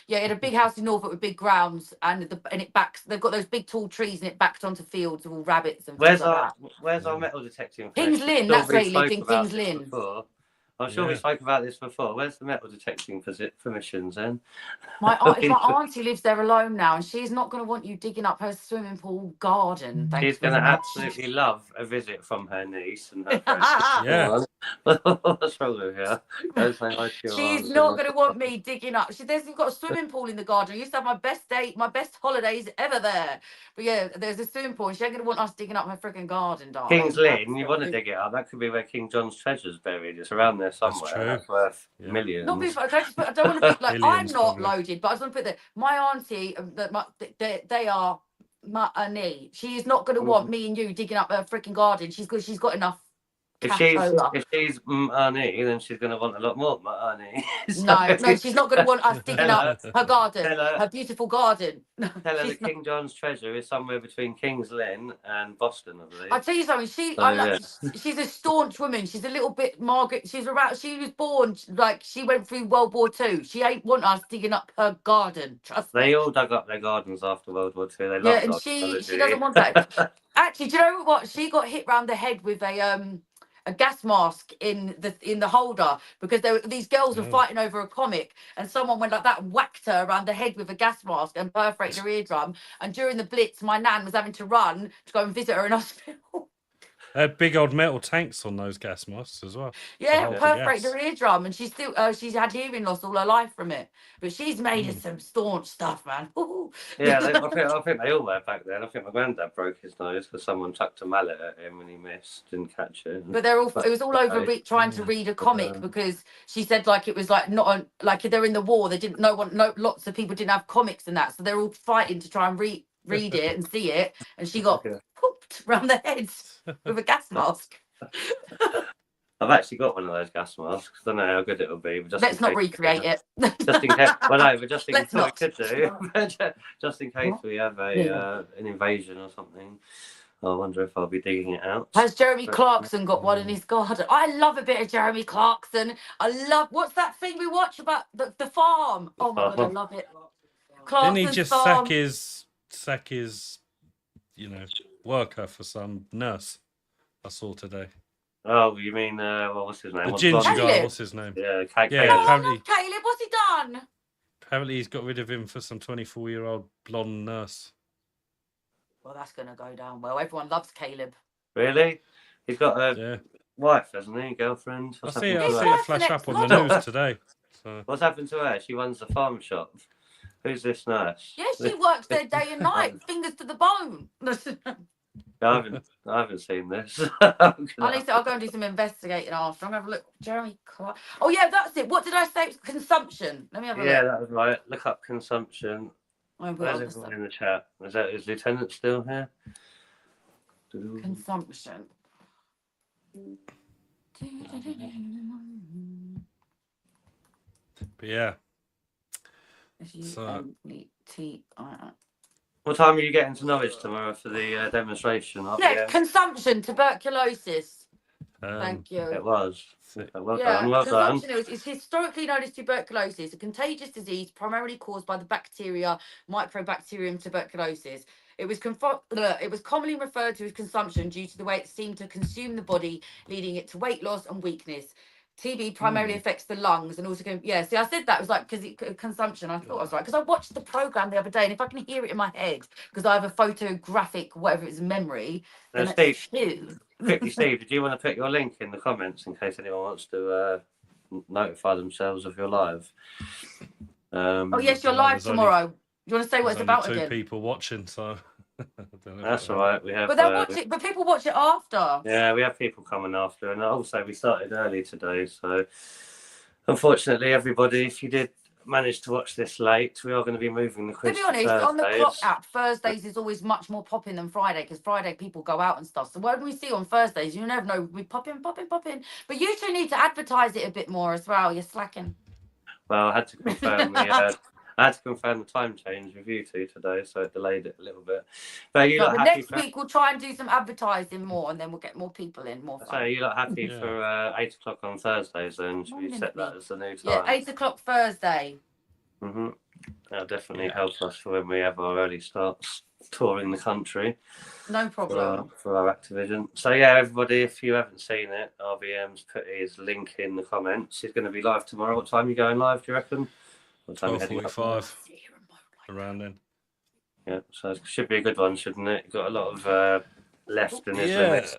He had a big house in Norfolk with big grounds, and it backs. They've got those big tall trees, and it backs onto fields of all rabbits and. Where's our metal detecting? Kings Lynn. That's where he lived, in Kings Lynn. I'm sure we spoke about this before. Where's the metal detecting permissions then? My auntie lives there alone now, and she's not going to want you digging up her swimming pool garden. She's going to absolutely love a visit from her niece and her friends. Yeah. What's wrong with her? Go say hi to your She's aunt. not going to want me digging up. We've got a swimming pool in the garden. I used to have my best holidays ever there. But yeah, there's a swimming pool, and she ain't going to want us digging up her freaking garden, darling. King's Lynn, you want to dig it up? That could be where King John's treasure's buried. It's around there somewhere. That's worth millions. Not be, I don't want to be like I'm not loaded, but I just want to put that my auntie, they are money. She is not going to want me and you digging up her freaking garden. She's got enough. If she's money, then she's going to want a lot more money. No, she's not going to want us digging up her garden, her beautiful garden. Tell her that King John's treasure is somewhere between King's Lynn and Boston, I believe. I'll tell you something. She's a staunch woman. She's a little bit Margaret. She was born like she went through World War II. She ain't want us digging up her garden. Trust me. They all dug up their gardens after World War II. They and she doesn't want that. Actually, do you know what? She got hit round the head with a gas mask in the holder because these girls were fighting over a comic, and someone went like that, whacked her around the head with a gas mask and perforated her eardrum. And during the Blitz, my nan was having to run to go and visit her in hospital. They had big old metal tanks on those gas masks as well. Yeah, perforated her eardrum, and she's had hearing loss all her life from it. But she's made us some staunch stuff, man. Yeah, I think they all were back then. I think my granddad broke his nose because someone chucked a mallet at him and he missed, didn't catch it. But it was all over trying to read a comic because she said like it was like not like they're in the war. They didn't lots of people didn't have comics and that, so they're all fighting to try and read it and see it, and she got pooped round the head with a gas mask. I've actually got one of those gas masks. I don't know how good it'll be, but let's not recreate it. Just in case. Well, no, but just in case we could do. Just in case we have an invasion or something. I wonder if I'll be digging it out. Has Jeremy Clarkson got one in his garden? I love a bit of Jeremy Clarkson. What's that thing we watch about the farm? Oh my god, I love it. Didn't he just sack his worker for some nurse I saw today? Oh, you mean what's his name? The ginger guy. What's his name? Yeah, apparently. Caleb, what's he done? Apparently, he's got rid of him for some 24-year-old blonde nurse. Well, that's gonna go down well. Everyone loves Caleb. Really? He's got a wife, hasn't he? Girlfriend? I What's see happened to it her? flash up on the Model. news today. So What's happened to her? She runs the farm shop. Who's this nurse? Yeah, she works there day and night, fingers to the bone. I haven't seen this. I'll go and do some investigating after. I'm gonna have a look. Jeremy Clark. Oh yeah, that's it. What did I say? Consumption. Let me have a Yeah, look. that was right. Look up consumption. I will. Where's everyone in the chat? Is Lieutenant still here? Consumption. but yeah. S-U-M-E-T-I-I. What time are you getting to Norwich tomorrow for the demonstration? Yeah, consumption, tuberculosis. Thank you. It was. Well Yeah, done. Well done. consumption is historically known as tuberculosis, a contagious disease primarily caused by the bacteria Mycobacterium tuberculosis. It was commonly referred to as consumption due to the way it seemed to consume the body, leading it to weight loss and weakness. TB primarily affects the lungs and also see, I said that was like because consumption. I thought I was right because I watched the program the other day, and if I can hear it in my head because I have a photographic whatever it's memory. Then Steve, true. quickly, Steve, did you want to put your link in the comments in case anyone wants to notify themselves of your live? Oh yes, you're live tomorrow. You want to say what it's about two again? people watching, so that's all right. We have, but they'll watch it. But people watch it after. Yeah, we have people coming after, and also we started early today. So, unfortunately, everybody, if you did manage to watch this late, we are going to be moving the quiz. To be honest, on the clock app, Thursdays is always much more popping than Friday because Friday people go out and stuff. So when we see on Thursdays, you never know, we pop in. But you two need to advertise it a bit more as well. You're slacking. Well, I had to confirm the time change with you two today, so it delayed it a little bit. But you but next week we'll try and do some advertising more, and then we'll get more people in, more fun. So you lot happy for 8 o'clock on Thursdays? Then should we set that as the new time? Yeah, 8 o'clock Thursday. That'll definitely help us for when we have our early starts touring the country. No problem. For our Activision. So yeah, everybody, if you haven't seen it, RBM's put his link in the comments. He's going to be live tomorrow. What time are you going live, do you reckon? What time 12:45, around then. Yeah, so it should be a good one, shouldn't it? You've got a lot of left in his limits.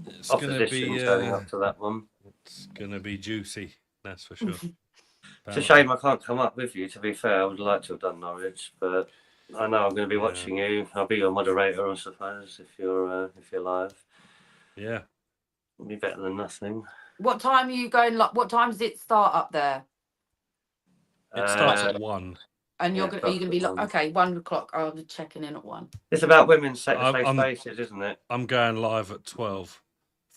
It's going to be turning up to that one. It's going to be juicy, that's for sure. It's a shame I can't come up with you, to be fair. I would like to have done Norwich, but I know I'm going to be watching you. I'll be your moderator, I suppose, if you're live. Yeah. It'll be better than nothing. What time are you going? What time does it start up there? It starts at 1. And are you going to be okay? 1 o'clock. I'll be checking in at 1. It's about women's safe spaces, isn't it? I'm going live at 12:45.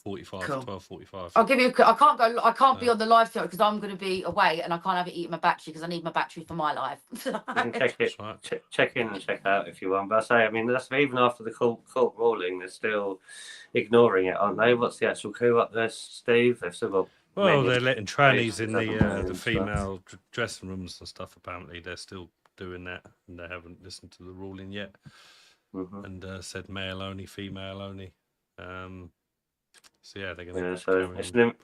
Cool. 12:45. I'll give you. I can't go. I can't be on the live show because I'm going to be away and I can't have it eating my battery because I need my battery for my live. You can check it. Check in and check out if you want. But I mean, that's even after the court ruling, they're still ignoring it, aren't they? What's the actual coup up there, Steve? They've still got. Well, they're letting trannies in the female dressing rooms and stuff. Apparently, they're still doing that, and they haven't listened to the ruling yet, and said male only, female only. So yeah, they're going to. Yeah, so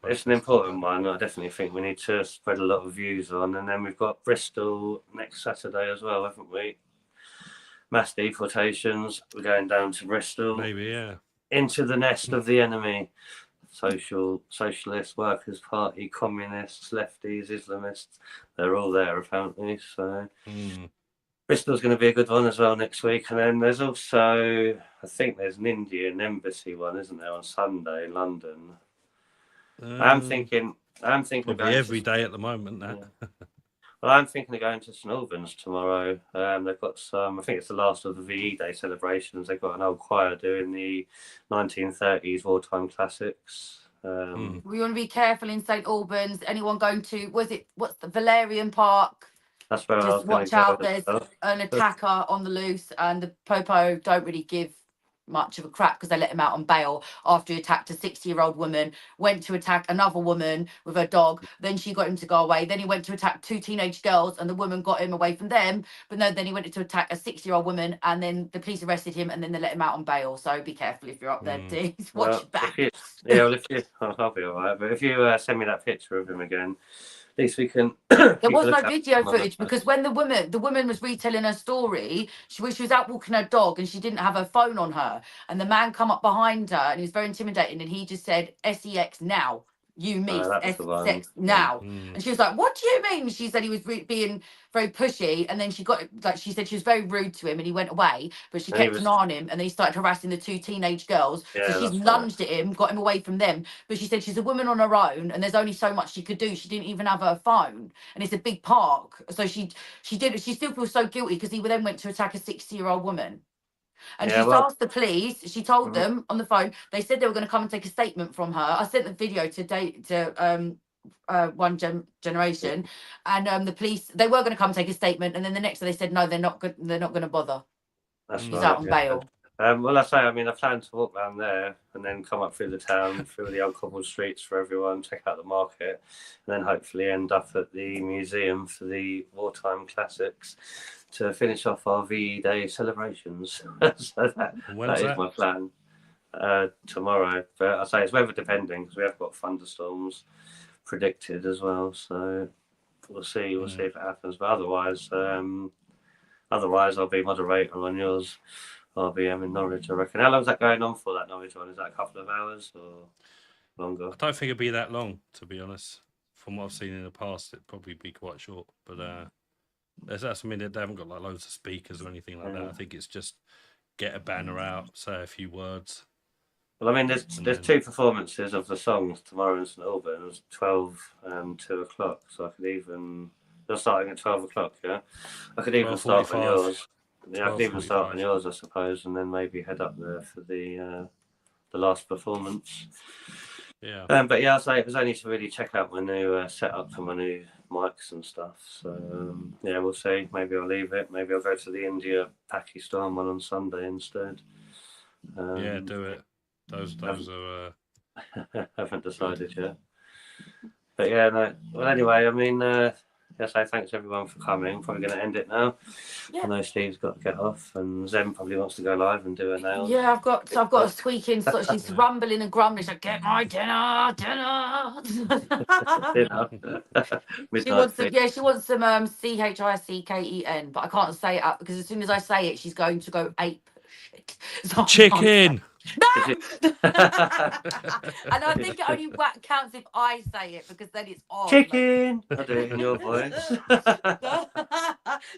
it's an important one. I definitely think we need to spread a lot of views on, and then we've got Bristol next Saturday as well, haven't we? Mass deportations. We're going down to Bristol. Maybe, yeah. Into the nest of the enemy. Socialist, Workers' Party, Communists, Lefties, Islamists. They're all there, apparently. So Bristol's going to be a good one as well next week. And then there's also, I think there's an Indian embassy one, isn't there, on Sunday in London? I'm thinking probably every day at the moment. That. Yeah. Well, I'm thinking of going to St Albans tomorrow. They've got some. I think it's the last of the VE Day celebrations. They've got an old choir doing the 1930s wartime classics. We want to be careful in St Albans. Anyone going to? What's the Valerian Park? That's where just watch out. There's an attacker on the loose, and the Popo don't really give much of a crap because they let him out on bail after he attacked a 60-year-old woman, went to attack another woman with her dog, then she got him to go away, then he went to attack 2 teenage girls and the woman got him away from them, but no, then he went to attack a 6-year-old woman and then the police arrested him and then they let him out on bail. So be careful if you're up there, Dees. Watch your back. I'll be all right, but if you send me that picture of him again, least we can. There was no video footage because when the woman was retelling her story, she was out walking her dog and she didn't have her phone on her. And the man come up behind her and he was very intimidating and he just said, "SEX now. You miss sex now." And she was like, "What do you mean?" She said he was being very pushy, and then she she said she was very rude to him, and he went away. But she kept an eye on him, and then he started harassing the 2 teenage girls. Yeah, so she's lunged at him, got him away from them. But she said she's a woman on her own, and there's only so much she could do. She didn't even have her phone, and it's a big park, so she still feels so guilty because he then went to attack a 60-year-old woman. And she's asked the police. She told them on the phone. They said they were going to come and take a statement from her. I sent the video to One Generation, and the police, they were going to come and take a statement, and then the next day they said no, they're not going to bother. He's out on bail. Well, I mean, I plan to walk down there and then come up through the town, through the uncobbled streets for everyone, check out the market, and then hopefully end up at the museum for the wartime classics to finish off our VE Day celebrations. So that is my plan. Tomorrow, but I say it's weather depending because we have got thunderstorms predicted as well. So we'll see if it happens. But otherwise, I'll be moderator on yours. RBM in Norwich, I reckon. How long is that going on for, that Norwich one? Is that a couple of hours or longer? I don't think it'd be that long, to be honest. From what I've seen in the past, it'd probably be quite short. But that's, I mean, they haven't got like loads of speakers or anything like that. I think it's just get a banner out, say a few words. Well, I mean, there's 2 performances of the songs tomorrow in St Albans, 12 and 2 o'clock. So I could even... They're starting at 12 o'clock, yeah? I could even start on yours. Yeah, I could even start on yours, I suppose, and then maybe head up there for the last performance. Yeah. But yeah, I'll say it was only to really check out my new setup for my new mics and stuff. So yeah, we'll see. Maybe I'll leave it. Maybe I'll go to the India Pakistan one on Sunday instead. Yeah, do it. Those are. Haven't decided yet. But yeah, no. Well, anyway, I mean, yes, thanks everyone for coming. Probably going to end it now. Yeah. I know Steve's got to get off, and Zen probably wants to go live and do her nails. Yeah, I've got a squeaking. So she's rumbling and grumbling. She's like, "Get my dinner." She wants some. Yeah, she wants some CHICKEN, but I can't say it out because as soon as I say it, she's going to go ape shit. So chicken. No! And I think it only counts if I say it because then it's on. Chicken! I'll do it in your voice.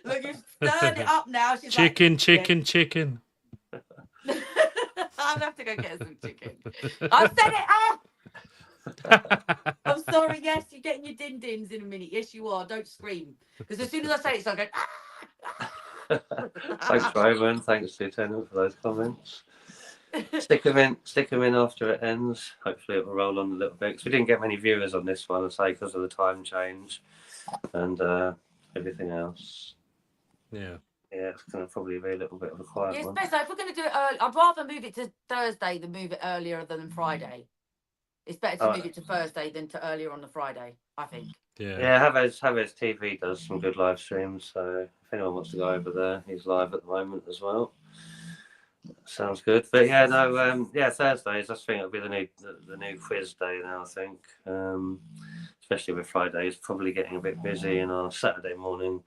Look, you've stirred it up now. She's chicken, like, chicken, chicken. I'll have to go get some chicken. I've said it up! I'm sorry, yes, you're getting your din-dins in a minute. Yes, you are. Don't scream. Because as soon as I say it, so I go, ah! Thanks, Rowan. Thanks to Lieutenant for those comments. Stick them in after it ends. Hopefully it will roll on a little bit because we didn't get many viewers on this one, I say, because of the time change and everything else. Yeah, it's going to probably be a little bit of a quiet one. It's better if we're going to do it early. I'd rather move it to Thursday than move it earlier than Friday. It's better to move it to Thursday than to earlier on the Friday, I think. Yeah, Havez TV does some good live streams, so if anyone wants to go over there, he's live at the moment as well. Sounds good. But yeah, no, Thursdays, I think it'll be the new quiz day now, I think. Especially with Fridays probably getting a bit busy and our Saturday morning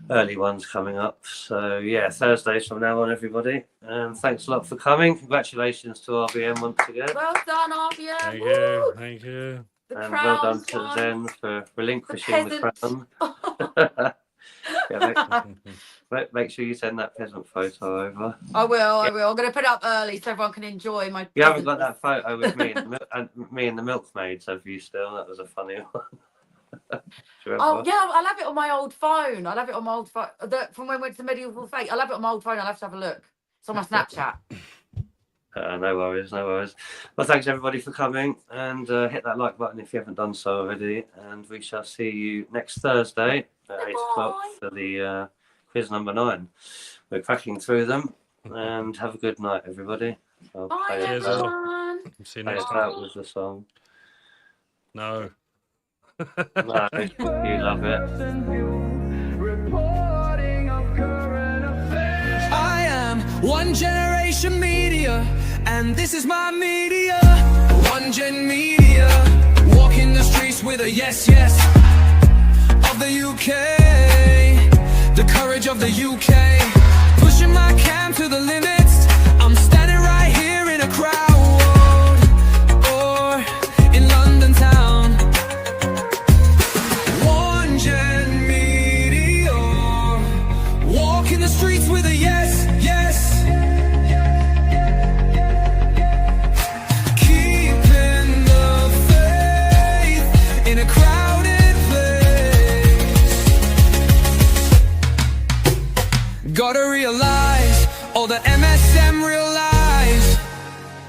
early ones coming up. So yeah, Thursdays from now on, everybody. Thanks a lot for coming. Congratulations to RBM once again. Well done, RBM. Thank you. Thank you. And well done to Zen for relinquishing the crown. Make sure you send that peasant photo over. I will. I'm going to put it up early so everyone can enjoy my. You haven't got that photo with me and the milkmaids, have you? Still, that was a funny one. Oh yeah, I'll have it on my old phone. From when we went to Medieval Fate. I'll have it on my old phone. I'll have to have a look. It's on my Snapchat. No worries. Well, thanks everybody for coming, and hit that like button if you haven't done so already. And we shall see you next Thursday at 8 o'clock for the quiz number 9. We're cracking through them, and have a good night, everybody. Bye, everyone. See you next time. That was the song. No. No, you love it. I am One Generation Media, and this is my media. One Gen Media, walking the streets with a yes, yes. the UK, the courage of the UK, pushing my cam to the limits. I'm standing right here in a crowd, or in London town. One gen meteor, walking the streets with a yes, yes. Keeping the faith in a crowded place. Gotta realize, all the MSM realize,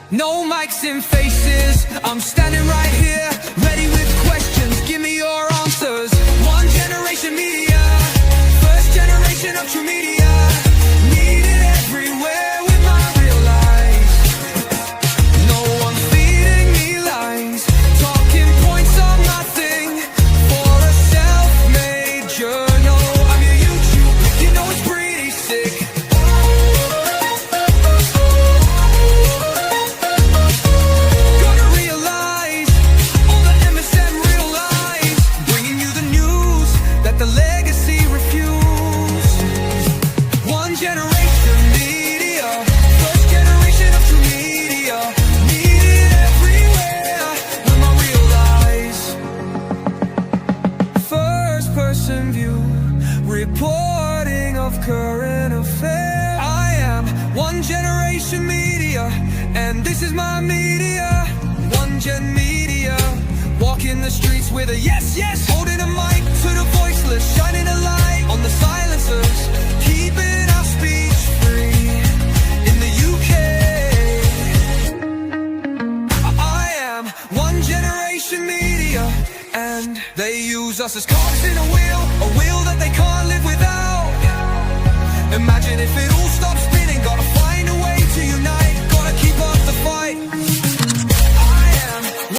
no mics in faces. I'm standing right here, ready with questions. Give me your answers. One generation media, first generation of true media. Needed everywhere with my real life. No one feeding me lies. Talking points are nothing for a self-made journal. I'm your YouTube, you know it's pretty sick. Gotta realize, all the MSM realize, bringing you the news that the legacy refused. One generation media, first generation of true media. Needed everywhere with my real eyes. First person view, reporting of current affairs. I am one generation media, and this is my media. One gen media, walking the streets with a yes, yes. Holding a mic to the voiceless, shining a light on the silencers, keeping our speech free in the UK. I am one generation media, and they use us as cogs in a wheel that they can't live without.